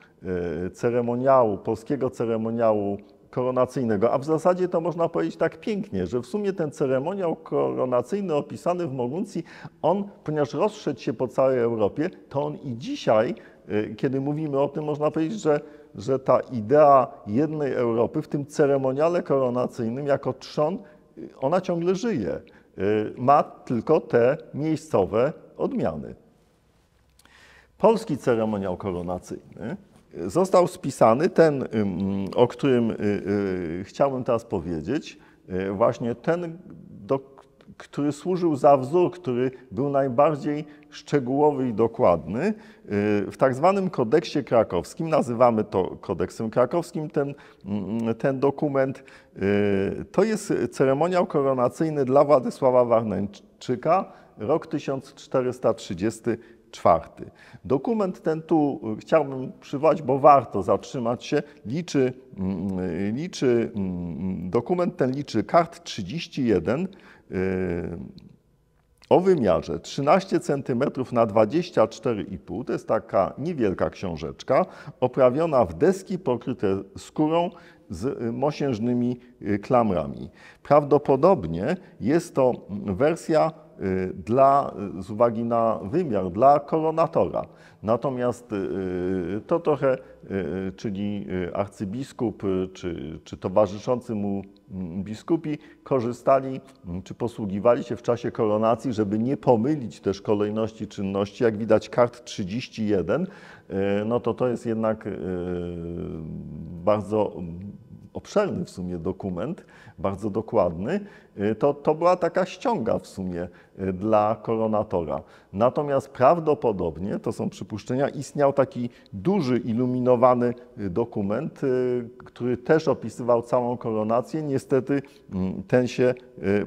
ceremoniału, polskiego ceremoniału koronacyjnego, a w zasadzie to można powiedzieć tak pięknie, że w sumie ten ceremoniał koronacyjny opisany w Moguncji, on, ponieważ rozszedł się po całej Europie, to on i dzisiaj, kiedy mówimy o tym, można powiedzieć, że ta idea jednej Europy w tym ceremoniale koronacyjnym jako trzon, ona ciągle żyje. Ma tylko te miejscowe odmiany. Polski ceremoniał koronacyjny został spisany, ten, o którym chciałbym teraz powiedzieć, właśnie ten, który służył za wzór, który był najbardziej szczegółowy i dokładny. W tak zwanym kodeksie krakowskim, nazywamy to kodeksem krakowskim, ten dokument, to jest ceremoniał koronacyjny dla Władysława Warneńczyka, rok 1434. Dokument ten tu chciałbym przywołać, bo warto zatrzymać się, dokument ten liczy kart 31 o wymiarze 13 cm na 24,5, to jest taka niewielka książeczka, oprawiona w deski pokryte skórą z mosiężnymi klamrami. Prawdopodobnie jest to wersja z uwagi na wymiar, dla koronatora. Natomiast to trochę, czyli arcybiskup, czy towarzyszący mu biskupi korzystali, czy posługiwali się w czasie koronacji, żeby nie pomylić też kolejności czynności. Jak widać kart 31, no to jest jednak bardzo obszerny w sumie dokument, bardzo dokładny, to była taka ściąga w sumie dla koronatora. Natomiast prawdopodobnie, to są przypuszczenia, istniał taki duży iluminowany dokument, który też opisywał całą koronację. Niestety ten się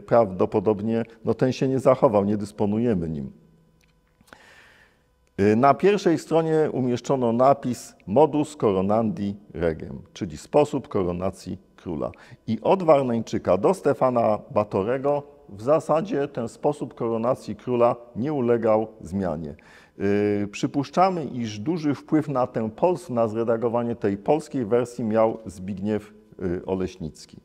prawdopodobnie, ten się nie zachował, nie dysponujemy nim. Na pierwszej stronie umieszczono napis modus coronandi regem, czyli sposób koronacji króla. I od Warneńczyka do Stefana Batorego w zasadzie ten sposób koronacji króla nie ulegał zmianie. Przypuszczamy, iż duży wpływ na zredagowanie tej polskiej wersji miał Zbigniew Oleśnicki.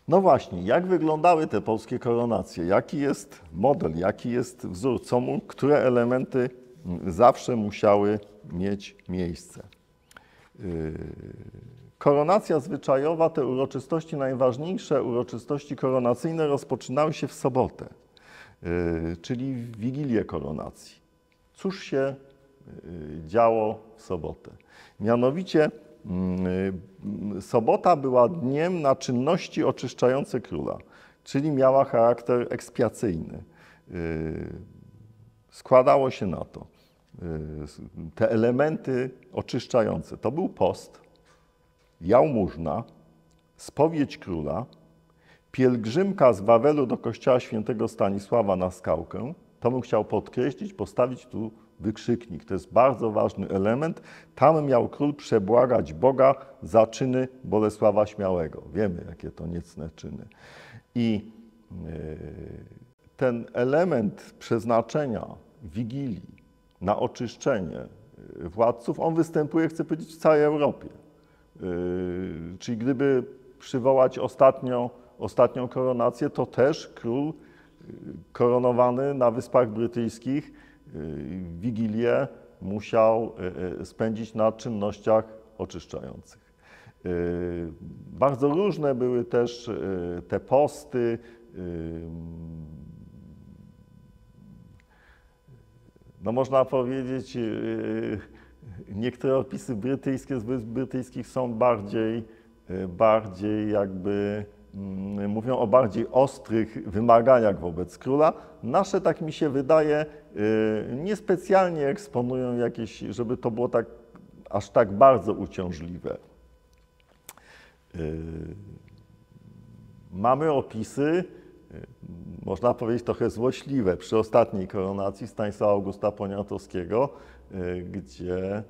No właśnie, jak wyglądały te polskie koronacje? Jaki jest model, jaki jest wzór, które elementy zawsze musiały mieć miejsce? Koronacja zwyczajowa, te uroczystości najważniejsze, uroczystości koronacyjne rozpoczynały się w sobotę, czyli w Wigilię koronacji. Cóż się działo w sobotę? Mianowicie sobota była dniem na czynności oczyszczające króla, czyli miała charakter ekspiacyjny. Składało się na to te elementy oczyszczające. To był post, jałmużna, spowiedź króla, pielgrzymka z Wawelu do kościoła świętego Stanisława na Skałkę. To bym chciał podkreślić, postawić tu wykrzyknik. To jest bardzo ważny element. Tam miał król przebłagać Boga za czyny Bolesława Śmiałego. Wiemy, jakie to niecne czyny. I ten element przeznaczenia Wigilii na oczyszczenie władców, on występuje, chcę powiedzieć, w całej Europie. Czyli gdyby przywołać ostatnią koronację, to też król koronowany na Wyspach Brytyjskich Wigilię musiał spędzić na czynnościach oczyszczających. Bardzo różne były też te posty. No można powiedzieć, niektóre opisy brytyjskie z Wysp Brytyjskich są bardziej jakby mówią o bardziej ostrych wymaganiach wobec króla. Nasze, tak mi się wydaje, niespecjalnie eksponują jakieś, żeby to było tak, aż tak bardzo uciążliwe. Mamy opisy, można powiedzieć trochę złośliwe, przy ostatniej koronacji Stanisława Augusta Poniatowskiego, gdzie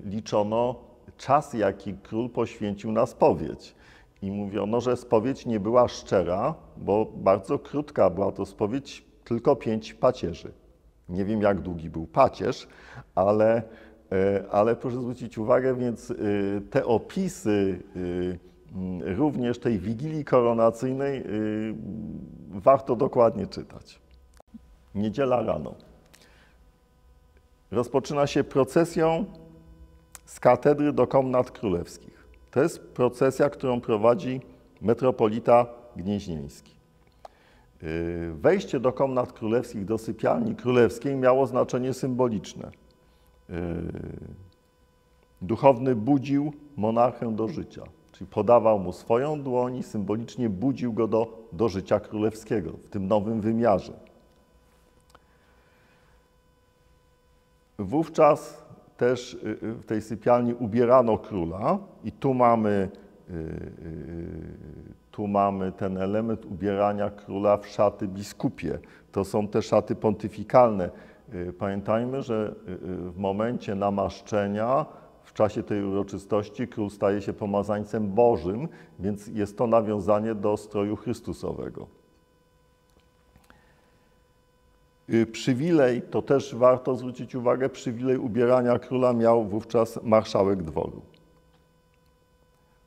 liczono czas, jaki król poświęcił na spowiedź. I mówiono, że spowiedź nie była szczera, bo bardzo krótka była to spowiedź, tylko 5 pacierzy. Nie wiem, jak długi był pacierz, ale proszę zwrócić uwagę, więc te opisy również tej Wigilii koronacyjnej warto dokładnie czytać. Niedziela rano. Rozpoczyna się procesją z katedry do komnat królewskich. To jest procesja, którą prowadzi metropolita gnieźnieński. Wejście do komnat królewskich, do sypialni królewskiej miało znaczenie symboliczne. Duchowny budził monarchę do życia, czyli podawał mu swoją dłoń i symbolicznie budził go do życia królewskiego w tym nowym wymiarze. Wówczas też w tej sypialni ubierano króla i tu mamy ten element ubierania króla w szaty biskupie. To są te szaty pontyfikalne. Pamiętajmy, że w momencie namaszczenia, w czasie tej uroczystości król staje się pomazańcem Bożym, więc jest to nawiązanie do stroju Chrystusowego. Przywilej, to też warto zwrócić uwagę, przywilej ubierania króla miał wówczas marszałek dworu.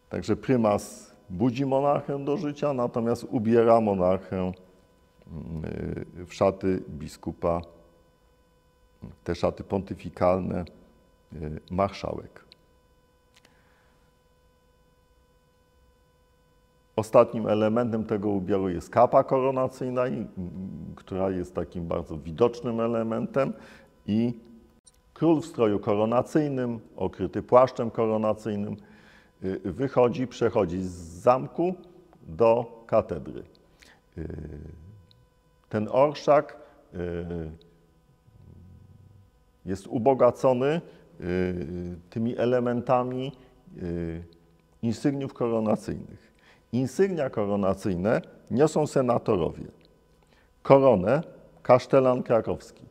Także prymas budzi monarchę do życia, natomiast ubiera monarchę w szaty biskupa, te szaty pontyfikalne, marszałek. Ostatnim elementem tego ubioru jest kapa koronacyjna, która jest takim bardzo widocznym elementem i król w stroju koronacyjnym, okryty płaszczem koronacyjnym, przechodzi z zamku do katedry. Ten orszak jest ubogacony tymi elementami insygniów koronacyjnych. Insygnia koronacyjne niosą senatorowie. Koronę kasztelan krakowski,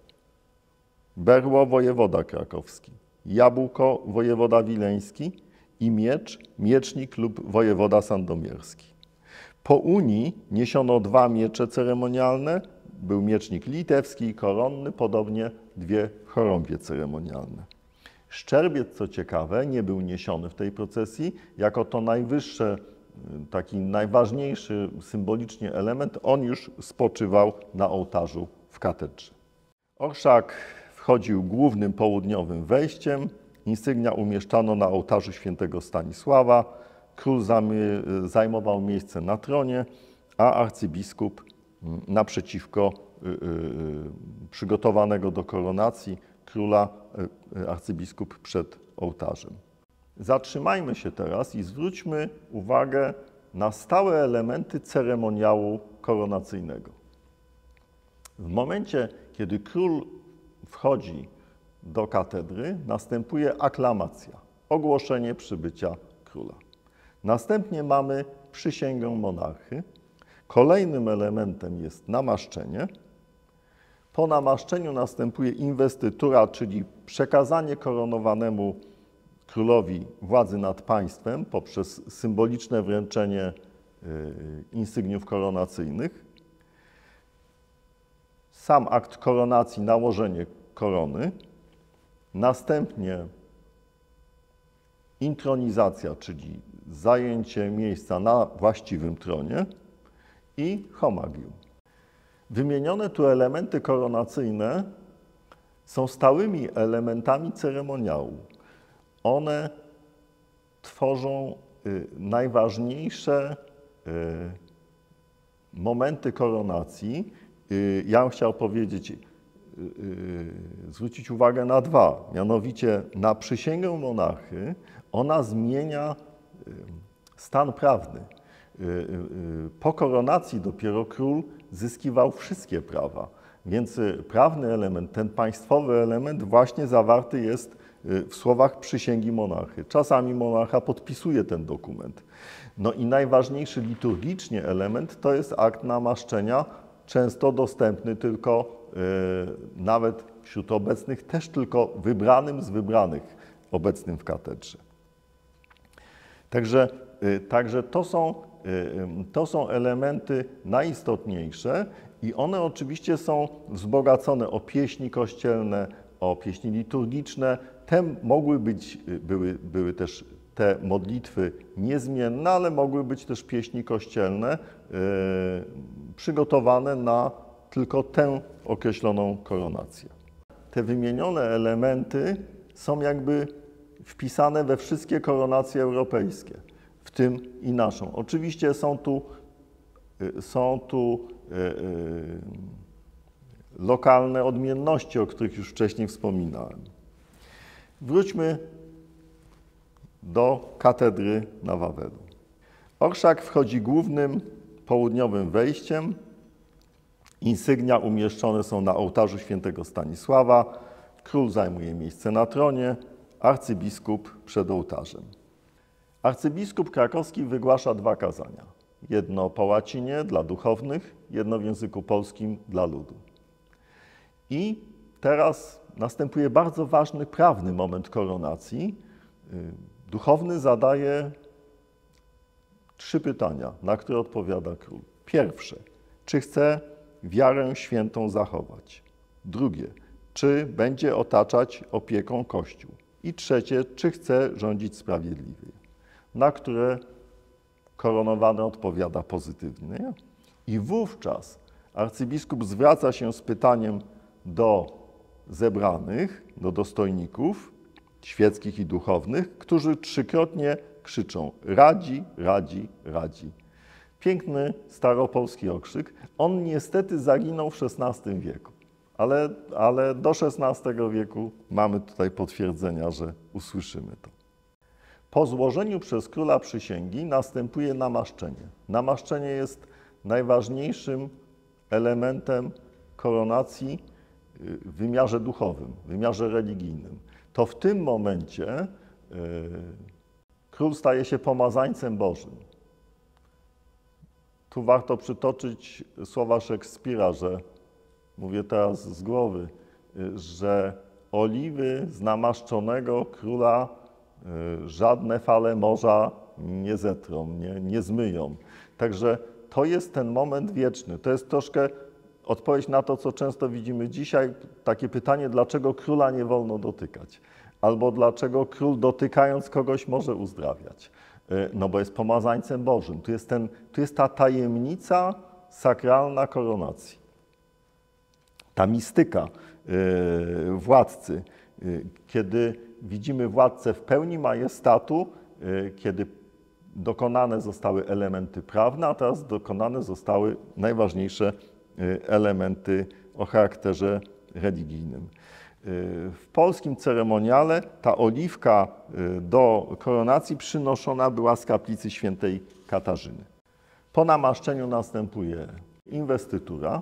berło wojewoda krakowski, jabłko wojewoda wileński i miecz miecznik lub wojewoda sandomierski. Po unii niesiono 2 miecze ceremonialne, był miecznik litewski i koronny, podobnie 2 chorągwie ceremonialne. Szczerbiec, co ciekawe, nie był niesiony w tej procesji, jako to najwyższe, taki najważniejszy symbolicznie element, on już spoczywał na ołtarzu w katedrze. Orszak wchodził głównym południowym wejściem, Insygnia umieszczano na ołtarzu świętego Stanisława, król zajmował miejsce na tronie, a arcybiskup naprzeciwko przygotowanego do koronacji króla, arcybiskup przed ołtarzem. Zatrzymajmy się teraz i zwróćmy uwagę na stałe elementy ceremoniału koronacyjnego. W momencie, kiedy król wchodzi do katedry, następuje aklamacja, ogłoszenie przybycia króla. Następnie mamy przysięgę monarchy. Kolejnym elementem jest namaszczenie. Po namaszczeniu następuje inwestytura, czyli przekazanie koronowanemu królowi władzy nad państwem poprzez symboliczne wręczenie insygniów koronacyjnych. Sam akt koronacji, nałożenie korony. Następnie intronizacja, czyli zajęcie miejsca na właściwym tronie i homagium. Wymienione tu elementy koronacyjne są stałymi elementami ceremoniału. One tworzą najważniejsze momenty koronacji. Ja bym chciał powiedzieć, zwrócić uwagę na dwa, mianowicie na przysięgę monarchy. Ona zmienia stan prawny. Po koronacji dopiero król zyskiwał wszystkie prawa, więc prawny element, ten państwowy element właśnie zawarty jest w słowach przysięgi monarchy. Czasami monarcha podpisuje ten dokument. No i najważniejszy liturgicznie element to jest akt namaszczenia, często dostępny tylko, nawet wśród obecnych, też tylko wybranym z wybranych obecnym w katedrze. Także to są elementy najistotniejsze i one oczywiście są wzbogacone o pieśni kościelne, o pieśni liturgiczne. Te były też te modlitwy niezmienne, ale mogły być też pieśni kościelne przygotowane na tylko tę określoną koronację. Te wymienione elementy są jakby wpisane we wszystkie koronacje europejskie, w tym i naszą. Oczywiście są tu lokalne odmienności, o których już wcześniej wspominałem. Wróćmy do katedry na Wawelu. Orszak wchodzi głównym południowym wejściem. Insygnia umieszczone są na ołtarzu świętego Stanisława. Król zajmuje miejsce na tronie, arcybiskup przed ołtarzem. Arcybiskup krakowski wygłasza dwa kazania. Jedno po łacinie dla duchownych, jedno w języku polskim dla ludu. I teraz następuje bardzo ważny prawny moment koronacji. Duchowny zadaje 3 pytania, na które odpowiada król. Pierwsze, czy chce wiarę świętą zachować? Drugie, czy będzie otaczać opieką Kościół? I trzecie, czy chce rządzić sprawiedliwie? Na które koronowany odpowiada pozytywnie. I wówczas arcybiskup zwraca się z pytaniem do zebranych, do dostojników świeckich i duchownych, którzy 3-krotnie krzyczą: radzi, radzi, radzi. Piękny staropolski okrzyk. On niestety zaginął w XVI wieku, ale do XVI wieku mamy tutaj potwierdzenia, że usłyszymy to. Po złożeniu przez króla przysięgi następuje namaszczenie. Namaszczenie jest najważniejszym elementem koronacji w wymiarze duchowym, w wymiarze religijnym. To w tym momencie król staje się pomazańcem Bożym. Tu warto przytoczyć słowa Szekspira, że, mówię teraz z głowy, że oliwy z namaszczonego króla żadne fale morza nie zetrą, nie zmyją. Także to jest ten moment wieczny. To jest troszkę odpowiedź na to, co często widzimy dzisiaj. Takie pytanie, dlaczego króla nie wolno dotykać? Albo dlaczego król dotykając kogoś może uzdrawiać? No bo jest pomazańcem Bożym. Tu jest ta tajemnica sakralna koronacji. Ta mistyka władcy, kiedy widzimy władcę w pełni majestatu, kiedy dokonane zostały elementy prawne, a teraz dokonane zostały najważniejsze elementy o charakterze religijnym. W polskim ceremoniale ta oliwka do koronacji przynoszona była z kaplicy świętej Katarzyny. Po namaszczeniu następuje inwestytura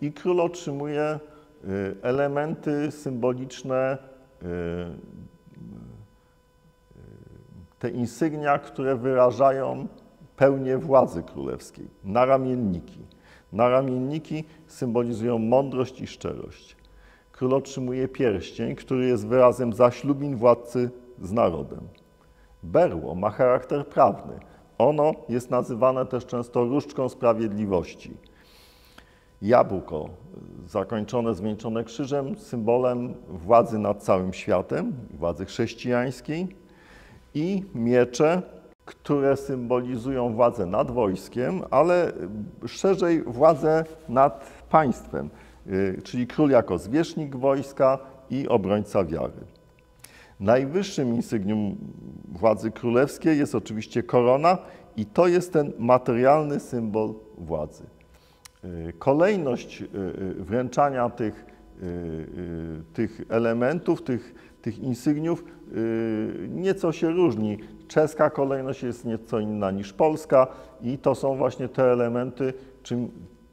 i król otrzymuje elementy symboliczne, te insygnia, które wyrażają pełnię władzy królewskiej. Naramienniki. Naramienniki symbolizują mądrość i szczerość. Król otrzymuje pierścień, który jest wyrazem zaślubin władcy z narodem. Berło ma charakter prawny. Ono jest nazywane też często różdżką sprawiedliwości. Jabłko, zakończone, zwieńczone krzyżem, symbolem władzy nad całym światem, władzy chrześcijańskiej, i miecze, które symbolizują władzę nad wojskiem, ale szerzej władzę nad państwem, czyli król jako zwierzchnik wojska i obrońca wiary. Najwyższym insygnium władzy królewskiej jest oczywiście korona i to jest ten materialny symbol władzy. Kolejność wręczania tych elementów, tych insygniów nieco się różni. Czeska kolejność jest nieco inna niż polska i to są właśnie te elementy,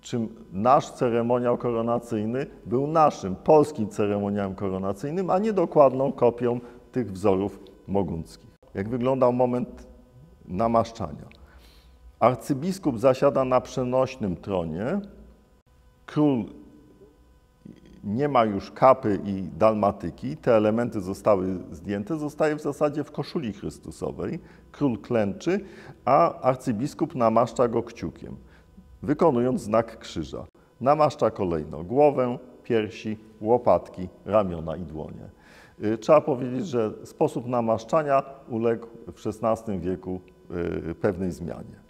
czym nasz ceremoniał koronacyjny był naszym, polskim ceremoniałem koronacyjnym, a nie dokładną kopią tych wzorów mogunckich. Jak wyglądał moment namaszczania? Arcybiskup zasiada na przenośnym tronie, król nie ma już kapy i dalmatyki, te elementy zostały zdjęte, zostaje w zasadzie w koszuli chrystusowej, król klęczy, a arcybiskup namaszcza go kciukiem, wykonując znak krzyża. Namaszcza kolejno głowę, piersi, łopatki, ramiona i dłonie. Trzeba powiedzieć, że sposób namaszczania uległ w XVI wieku pewnej zmianie.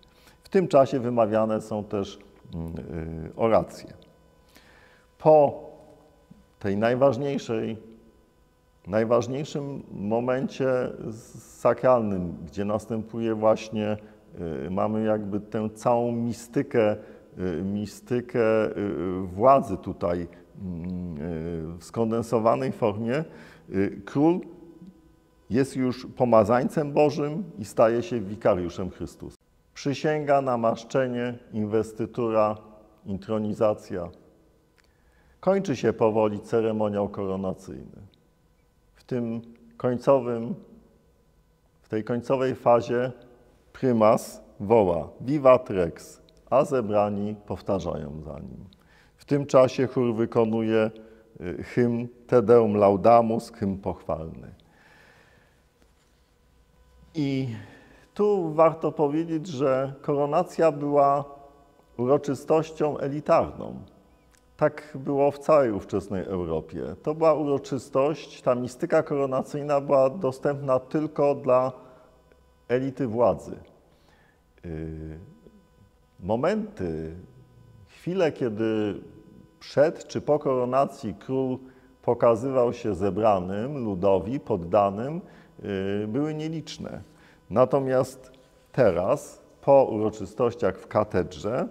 W tym czasie wymawiane są też oracje. Po tej najważniejszym momencie sakralnym, gdzie następuje właśnie, mamy jakby tę całą mistykę władzy tutaj w skondensowanej formie, król jest już pomazańcem Bożym i staje się wikariuszem Chrystusa. Przysięga, namaszczenie, inwestytura, intronizacja. Kończy się powoli ceremoniał koronacyjny. W tej końcowej fazie prymas woła Vivat Rex, a zebrani powtarzają za nim. W tym czasie chór wykonuje hymn Te Deum Laudamus, hymn pochwalny. I tu warto powiedzieć, że koronacja była uroczystością elitarną. Tak było w całej ówczesnej Europie. To była uroczystość, ta mistyka koronacyjna była dostępna tylko dla elity władzy. Chwile, kiedy przed czy po koronacji król pokazywał się zebranym, ludowi, poddanym, były nieliczne. Natomiast teraz, po uroczystościach w katedrze,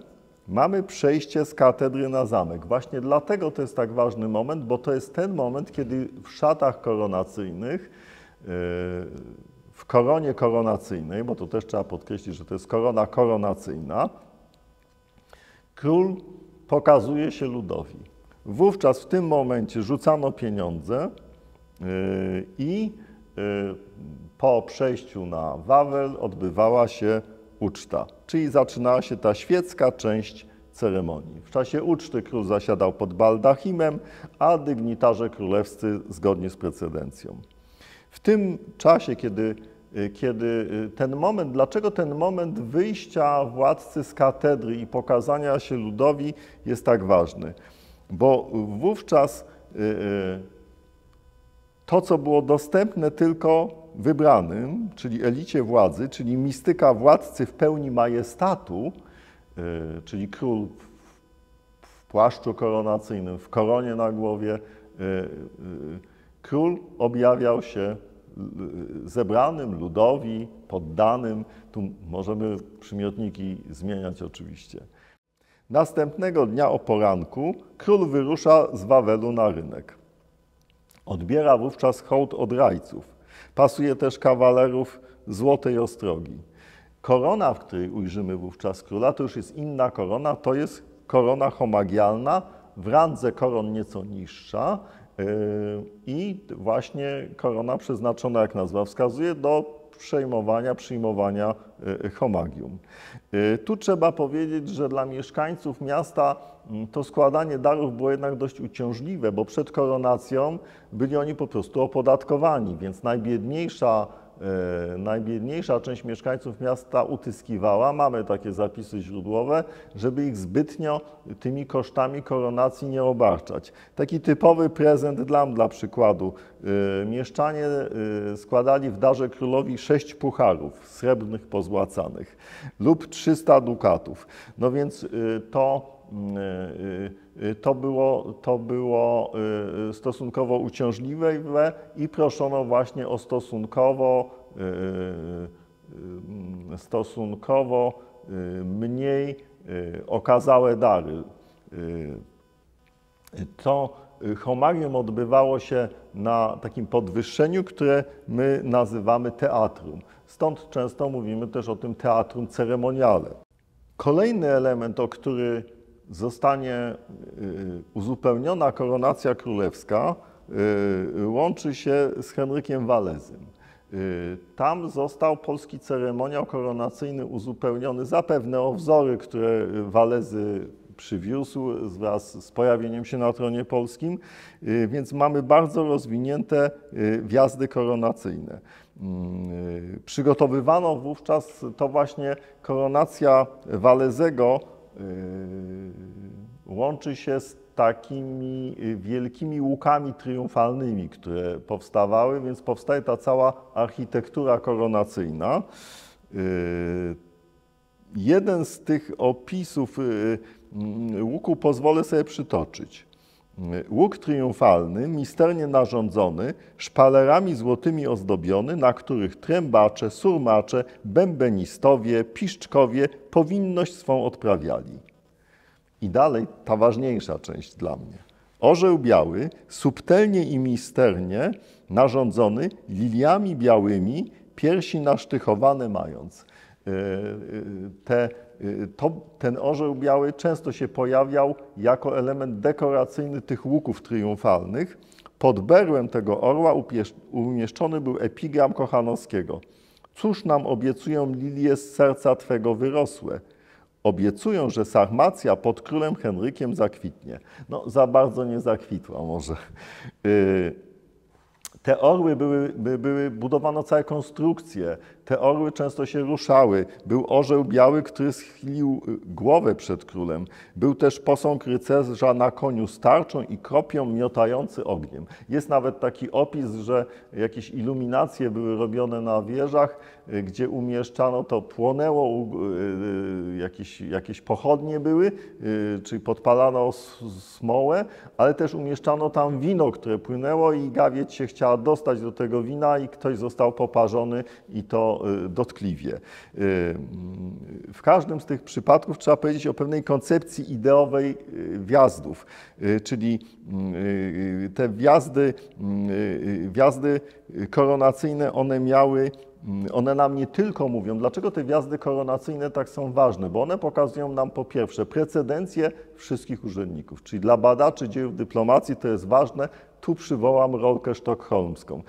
mamy przejście z katedry na zamek. Właśnie dlatego to jest tak ważny moment, bo to jest ten moment, kiedy w szatach koronacyjnych, w koronie koronacyjnej, bo to też trzeba podkreślić, że to jest korona koronacyjna, król pokazuje się ludowi. Wówczas w tym momencie rzucano pieniądze i po przejściu na Wawel odbywała się uczta, czyli zaczynała się ta świecka część ceremonii. W czasie uczty król zasiadał pod baldachimem, a dygnitarze królewscy zgodnie z precedencją. W tym czasie, kiedy ten moment, dlaczego ten moment wyjścia władcy z katedry i pokazania się ludowi jest tak ważny? Bo wówczas to, co było dostępne tylko wybranym, czyli elicie władzy, czyli mistyka władcy w pełni majestatu, czyli król w płaszczu koronacyjnym, w koronie na głowie, król objawiał się zebranym, ludowi, poddanym. Tu możemy przymiotniki zmieniać oczywiście. Następnego dnia o poranku król wyrusza z Wawelu na rynek. Odbiera wówczas hołd od rajców. Pasuje też kawalerów złotej ostrogi. Korona, w której ujrzymy wówczas króla, to już jest inna korona, to jest korona homagialna, w randze koron nieco niższa i właśnie korona przeznaczona, jak nazwa wskazuje, do przyjmowania homagium. Tu trzeba powiedzieć, że dla mieszkańców miasta to składanie darów było jednak dość uciążliwe, bo przed koronacją byli oni po prostu opodatkowani, więc najbiedniejsza część mieszkańców miasta utyskiwała, mamy takie zapisy źródłowe, żeby ich zbytnio tymi kosztami koronacji nie obarczać. Taki typowy prezent dla przykładu. Mieszczanie składali w darze królowi 6 pucharów srebrnych pozłacanych lub 300 dukatów. No więc to było stosunkowo uciążliwe i proszono właśnie o stosunkowo mniej okazałe dary. To homagium odbywało się na takim podwyższeniu, które my nazywamy teatrum. Stąd często mówimy też o tym teatrum ceremoniale. Kolejny element, o który zostanie uzupełniona koronacja królewska, łączy się z Henrykiem Walezym. Tam został polski ceremoniał koronacyjny uzupełniony zapewne o wzory, które Walezy przywiózł wraz z pojawieniem się na tronie polskim, więc mamy bardzo rozwinięte wjazdy koronacyjne. Przygotowywano wówczas to właśnie koronacja Walezego łączy się z takimi wielkimi łukami triumfalnymi, które powstawały, więc powstaje ta cała architektura koronacyjna. Jeden z tych opisów łuku pozwolę sobie przytoczyć. Łuk triumfalny, misternie narządzony, szpalerami złotymi ozdobiony, na których trębacze, surmacze, bębenistowie, piszczkowie powinność swą odprawiali. I dalej ta ważniejsza część dla mnie. Orzeł biały, subtelnie i misternie narządzony, liliami białymi, piersi nasztychowane mając. Ten orzeł biały często się pojawiał jako element dekoracyjny tych łuków triumfalnych. Pod berłem tego orła umieszczony był epigram Kochanowskiego. Cóż nam obiecują lilie z serca Twego wyrosłe? Obiecują, że Sarmacja pod królem Henrykiem zakwitnie. No, za bardzo nie zakwitła może. Te orły budowano całe konstrukcje, te orły często się ruszały. Był orzeł biały, który schylił głowę przed królem. Był też posąg rycerza na koniu z tarczą i kropią miotający ogniem. Jest nawet taki opis, że jakieś iluminacje były robione na wieżach, gdzie umieszczano, to płonęło, jakieś pochodnie były, czyli podpalano smołę, ale też umieszczano tam wino, które płynęło i gawieć się chciała dostać do tego wina i ktoś został poparzony i to dotkliwie. W każdym z tych przypadków trzeba powiedzieć o pewnej koncepcji ideowej wjazdów, czyli te wjazdy koronacyjne, one nam nie tylko mówią, dlaczego te wjazdy koronacyjne tak są ważne, bo one pokazują nam po pierwsze precedencję wszystkich urzędników, czyli dla badaczy dziejów dyplomacji to jest ważne. Tu przywołam rolkę sztokholmską.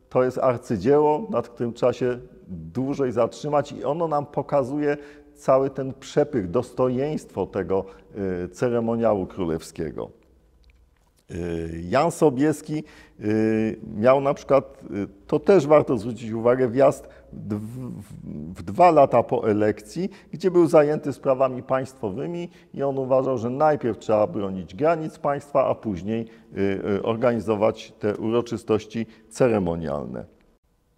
To jest arcydzieło, nad którym trzeba się dłużej zatrzymać i ono nam pokazuje cały ten przepych, dostojeństwo tego ceremoniału królewskiego. Jan Sobieski miał na przykład, to też warto zwrócić uwagę, wjazd w 2 lata po elekcji, gdzie był zajęty sprawami państwowymi i on uważał, że najpierw trzeba bronić granic państwa, a później organizować te uroczystości ceremonialne.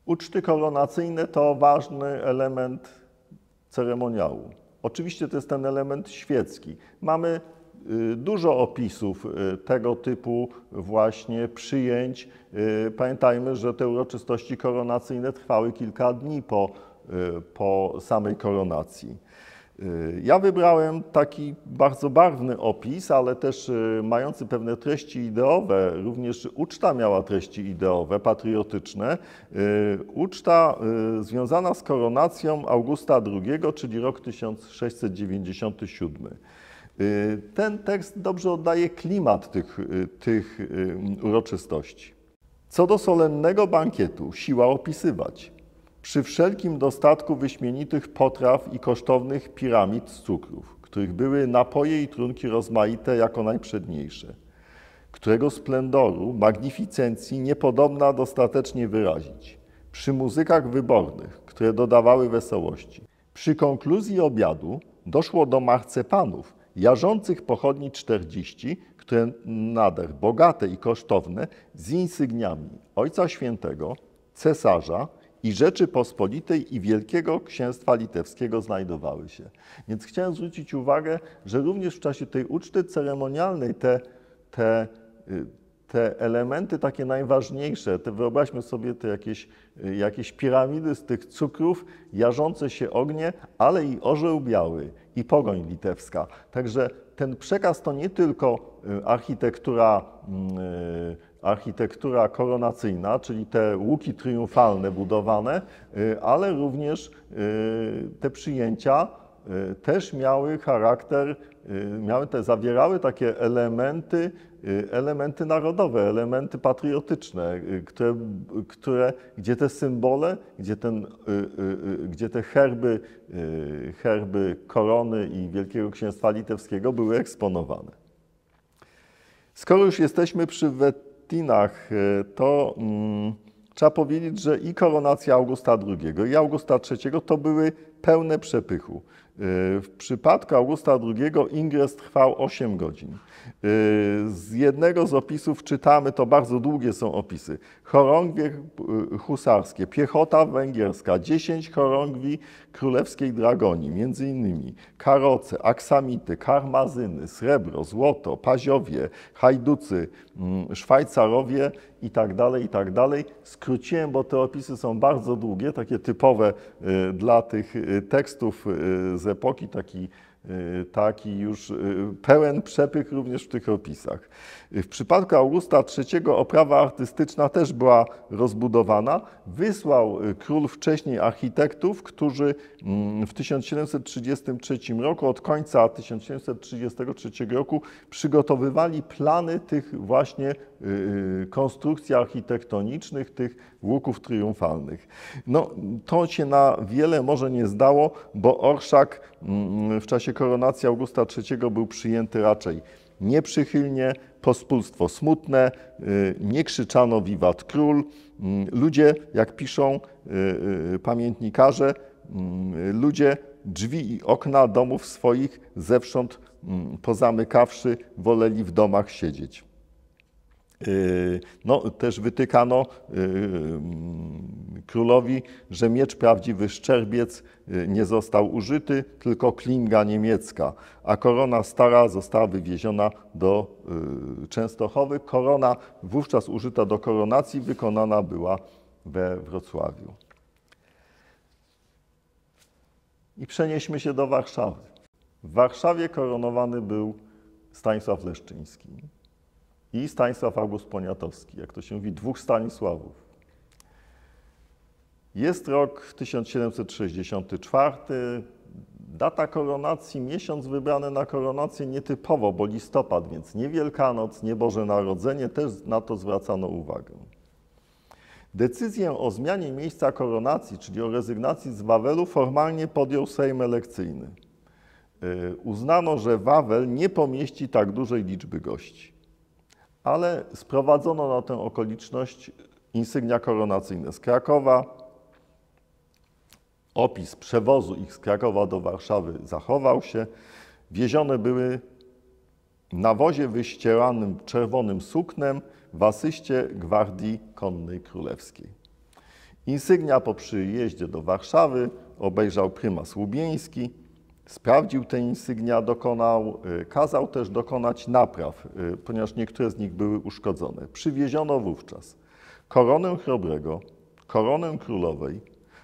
Uczty koronacyjne to ważny element ceremoniału. Oczywiście to jest ten element świecki. Mamy dużo opisów tego typu właśnie przyjęć. Pamiętajmy, że te uroczystości koronacyjne trwały kilka dni po samej koronacji. Ja wybrałem taki bardzo barwny opis, ale też mający pewne treści ideowe. Również uczta miała treści ideowe, patriotyczne. Uczta związana z koronacją Augusta II, czyli rok 1697. Ten tekst dobrze oddaje klimat tych uroczystości. Co do solennego bankietu, siła opisywać. Przy wszelkim dostatku wyśmienitych potraw i kosztownych piramid z cukrów, których były napoje i trunki rozmaite jako najprzedniejsze, którego splendoru, magnificencji niepodobna dostatecznie wyrazić, przy muzykach wybornych, które dodawały wesołości. Przy konkluzji obiadu doszło do marcepanów, jarzących pochodni 40, które nader bogate i kosztowne, z insygniami Ojca Świętego, cesarza i Rzeczypospolitej i Wielkiego Księstwa Litewskiego znajdowały się. Więc chciałem zwrócić uwagę, że również w czasie tej uczty ceremonialnej te elementy takie najważniejsze, wyobraźmy sobie te jakieś piramidy z tych cukrów, jarzące się ognie, ale i orzeł biały i pogoń litewska. Także ten przekaz to nie tylko architektura koronacyjna, czyli te łuki triumfalne budowane, ale również te przyjęcia też miały charakter, zawierały takie elementy narodowe, elementy patriotyczne, gdzie te symbole, gdzie te herby korony i Wielkiego Księstwa Litewskiego były eksponowane. Skoro już jesteśmy przy Wettinach, to trzeba powiedzieć, że i koronacja Augusta II, i Augusta III to były pełne przepychu. W przypadku Augusta II ingres trwał 8 godzin. Z jednego z opisów czytamy, to bardzo długie są opisy, chorągwie husarskie, piechota węgierska, 10 chorągwi królewskiej dragonii, między innymi karoce, aksamity, karmazyny, srebro, złoto, paziowie, hajducy, Szwajcarowie i tak dalej. Skróciłem, bo te opisy są bardzo długie, takie typowe dla tych tekstów z epoki, taki już pełen przepych również w tych opisach. W przypadku Augusta III oprawa artystyczna też była rozbudowana. Wysłał król wcześniej architektów, którzy w 1733 roku, od końca 1733 roku przygotowywali plany tych właśnie konstrukcji architektonicznych, tych łuków triumfalnych. No, to się na wiele może nie zdało, bo orszak w czasie koronacji Augusta III był przyjęty raczej nieprzychylnie, pospólstwo smutne, nie krzyczano wiwat król. Ludzie, jak piszą pamiętnikarze, ludzie drzwi i okna domów swoich zewsząd pozamykawszy, woleli w domach siedzieć. No, też wytykano królowi, że miecz prawdziwy szczerbiec nie został użyty, tylko klinga niemiecka, a korona stara została wywieziona do Częstochowy. Korona wówczas użyta do koronacji wykonana była we Wrocławiu. I przenieśmy się do Warszawy. W Warszawie koronowany był Stanisław Leszczyński i Stanisław August Poniatowski, jak to się mówi, dwóch Stanisławów. Jest rok 1764, data koronacji, miesiąc wybrany na koronację nietypowo, bo listopad, więc nie Wielkanoc, nie Boże Narodzenie, też na to zwracano uwagę. Decyzję o zmianie miejsca koronacji, czyli o rezygnacji z Wawelu, formalnie podjął Sejm elekcyjny. Uznano, że Wawel nie pomieści tak dużej liczby gości, ale sprowadzono na tę okoliczność insygnia koronacyjne z Krakowa. Opis przewozu ich z Krakowa do Warszawy zachował się. Wiezione były na wozie wyścieranym czerwonym suknem w asyście Gwardii Konnej Królewskiej. Insygnia po przyjeździe do Warszawy obejrzał prymas Łubieński. sprawdził te insygnia, kazał też dokonać napraw, ponieważ niektóre z nich były uszkodzone. Przywieziono wówczas koronę chrobrego, koronę królowej,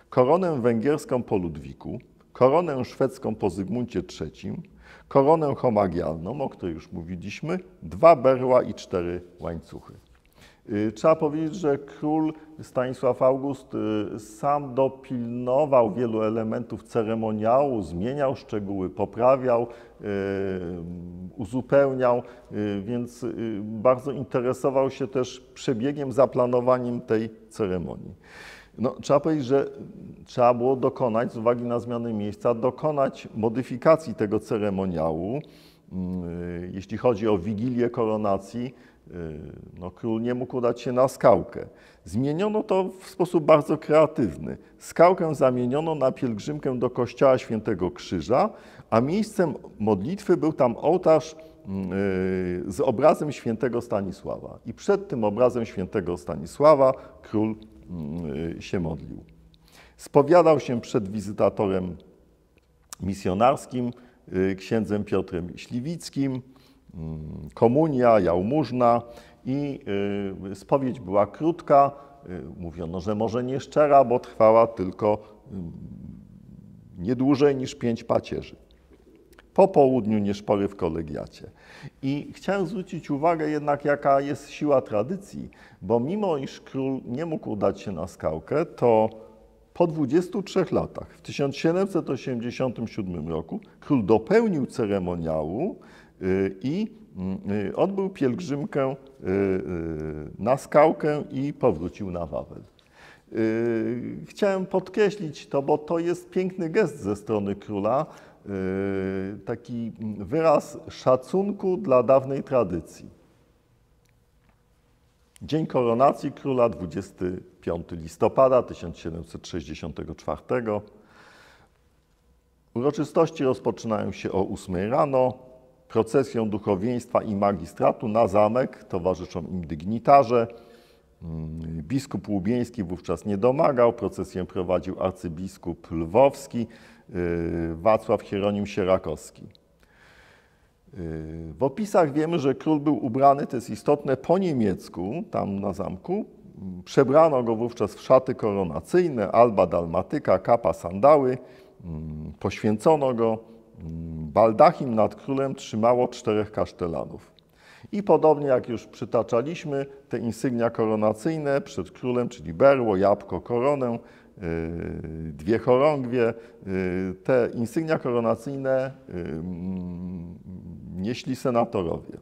koronę węgierską po Ludwiku, koronę szwedzką po Zygmuncie III, koronę homagialną, o której już mówiliśmy, 2 berła i 4 łańcuchy. Trzeba powiedzieć, że król Stanisław August sam dopilnował wielu elementów ceremoniału, zmieniał szczegóły, poprawiał, uzupełniał, więc bardzo interesował się też przebiegiem, zaplanowaniem tej ceremonii. No, trzeba powiedzieć, że trzeba było dokonać, z uwagi na zmianę miejsca, dokonać modyfikacji tego ceremoniału. Jeśli chodzi o wigilię koronacji, no, król nie mógł udać się na skałkę. Zmieniono to w sposób bardzo kreatywny. Skałkę zamieniono na pielgrzymkę do kościoła Świętego Krzyża, a miejscem modlitwy był tam ołtarz z obrazem Świętego Stanisława. I przed tym obrazem Świętego Stanisława król się modlił. Spowiadał się przed wizytatorem misjonarskim, księdzem Piotrem Śliwickim, komunia, jałmużna i spowiedź była krótka. Mówiono, że może nie szczera, bo trwała tylko nie dłużej niż 5 pacierzy. Po południu nieszpory w kolegiacie. I chciałem zwrócić uwagę jednak, jaka jest siła tradycji, bo mimo iż król nie mógł udać się na skałkę, to po 23 latach, w 1787 roku, król dopełnił ceremoniału i odbył pielgrzymkę na skałkę i powrócił na Wawel. Chciałem podkreślić to, bo to jest piękny gest ze strony króla, taki wyraz szacunku dla dawnej tradycji. Dzień koronacji króla, 25 listopada 1764. Uroczystości rozpoczynają się o 8 rano. Procesją duchowieństwa i magistratu na zamek, towarzyszą im dygnitarze. Biskup Łubieński wówczas nie domagał, procesję prowadził arcybiskup lwowski Wacław Hieronim Sierakowski. W opisach wiemy, że król był ubrany, to jest istotne, po niemiecku, tam na zamku. Przebrano go wówczas w szaty koronacyjne, alba dalmatyka, kapa, sandały. Poświęcono go. Baldachim nad królem trzymało 4 kasztelanów. I podobnie jak już przytaczaliśmy, te insygnia koronacyjne przed królem, czyli berło, jabłko, koronę, 2 chorągwie, te insygnia koronacyjne nieśli senatorowie.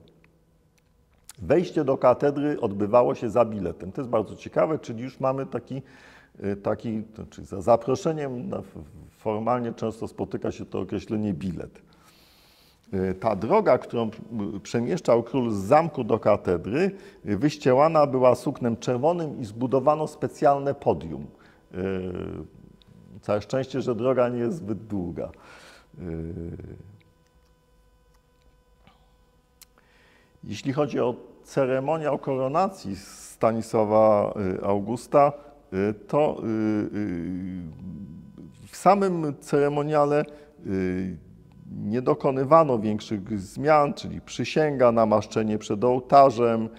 Wejście do katedry odbywało się za biletem. To jest bardzo ciekawe, czyli już mamy czyli za zaproszeniem, formalnie często spotyka się to określenie bilet. Ta droga, którą przemieszczał król z zamku do katedry, wyścielana była suknem czerwonym i zbudowano specjalne podium. Całe szczęście, że droga nie jest zbyt długa. Jeśli chodzi o ceremoniał koronacji Stanisława Augusta, to w samym ceremoniale nie dokonywano większych zmian, czyli przysięga, namaszczenie przed ołtarzem,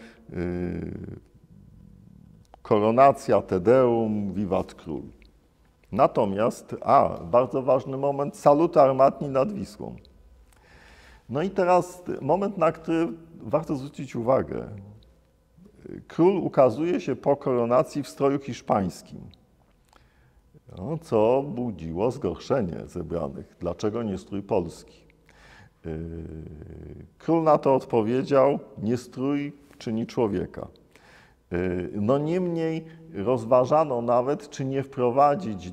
koronacja, Te Deum, Wiwat Król. Natomiast, bardzo ważny moment, saluty armatni nad Wisłą. No i teraz moment, na który warto zwrócić uwagę. Król ukazuje się po koronacji w stroju hiszpańskim, no, co budziło zgorszenie zebranych. Dlaczego nie strój polski? Król na to odpowiedział, nie strój czyni człowieka. No niemniej rozważano nawet, czy nie wprowadzić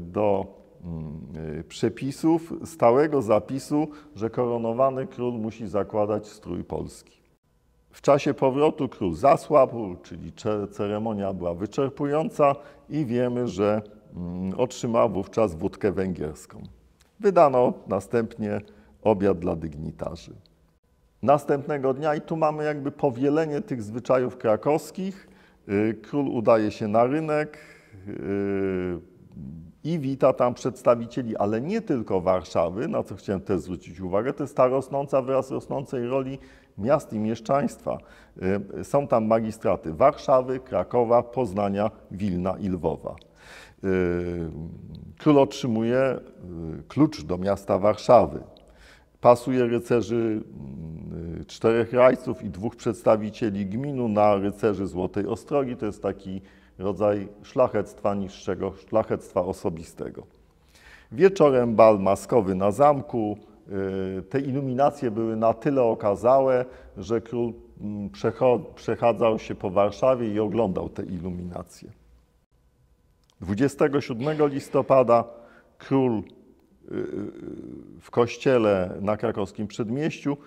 do przepisów stałego zapisu, że koronowany król musi zakładać strój polski. W czasie powrotu król zasłabł, czyli ceremonia była wyczerpująca i wiemy, że otrzymał wówczas wódkę węgierską. Wydano następnie obiad dla dygnitarzy. Następnego dnia, i tu mamy jakby powielenie tych zwyczajów krakowskich, król udaje się na rynek i wita tam przedstawicieli, ale nie tylko Warszawy, na co chciałem też zwrócić uwagę, to jest ta rosnąca, wyraz rosnącej roli miast i mieszczaństwa. Są tam magistraty Warszawy, Krakowa, Poznania, Wilna i Lwowa. Król otrzymuje klucz do miasta Warszawy. Pasuje rycerzy 4 rajców i 2 przedstawicieli gminu na rycerzy Złotej Ostrogi. To jest taki rodzaj szlachectwa niższego, szlachectwa osobistego. Wieczorem bal maskowy na zamku. Te iluminacje były na tyle okazałe, że król przechadzał się po Warszawie i oglądał te iluminacje. 27 listopada król w kościele na krakowskim Przedmieściu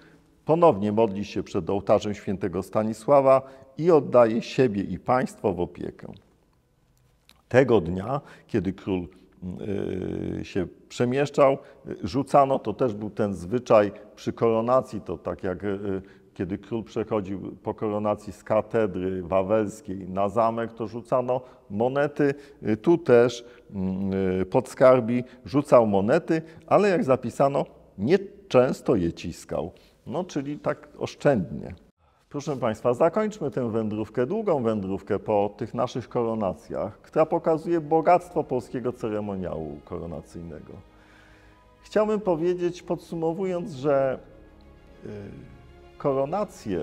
ponownie modli się przed ołtarzem świętego Stanisława i oddaje siebie i państwo w opiekę. Tego dnia, kiedy król się przemieszczał, rzucano, to też był ten zwyczaj przy koronacji, to tak jak kiedy król przechodził po koronacji z katedry wawelskiej na zamek, to rzucano monety. Tu też podskarbi rzucał monety, ale jak zapisano, nie często je ciskał. No, czyli tak oszczędnie. Proszę Państwa, zakończmy tę wędrówkę, długą wędrówkę po tych naszych koronacjach, która pokazuje bogactwo polskiego ceremoniału koronacyjnego. Chciałbym powiedzieć, podsumowując, że koronacje,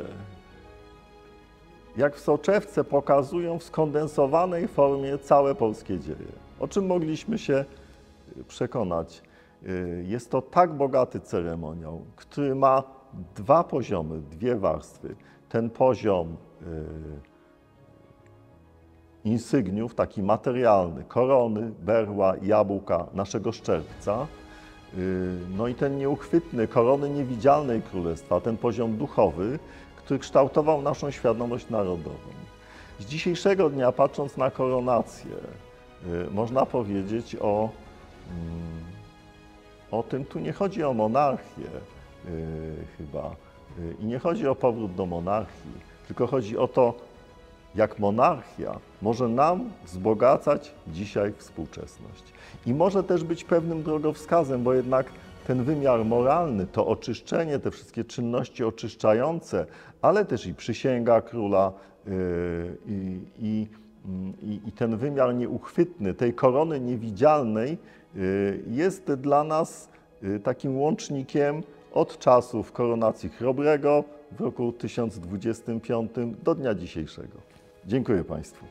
jak w soczewce, pokazują w skondensowanej formie całe polskie dzieje. O czym mogliśmy się przekonać? Jest to tak bogaty ceremoniał, który ma 2 poziomy, 2 warstwy. Ten poziom insygniów, taki materialny, korony, berła, jabłka naszego szczerbca, no i ten nieuchwytny, korony niewidzialnej królestwa, ten poziom duchowy, który kształtował naszą świadomość narodową. Z dzisiejszego dnia, patrząc na koronację, można powiedzieć o tym, tu nie chodzi o monarchię chyba i nie chodzi o powrót do monarchii, tylko chodzi o to, jak monarchia może nam wzbogacać dzisiaj współczesność. I może też być pewnym drogowskazem, bo jednak ten wymiar moralny, to oczyszczenie, te wszystkie czynności oczyszczające, ale też i przysięga króla i ten wymiar nieuchwytny, tej korony niewidzialnej jest dla nas takim łącznikiem od czasów koronacji Chrobrego w roku 1025 do dnia dzisiejszego. Dziękuję Państwu.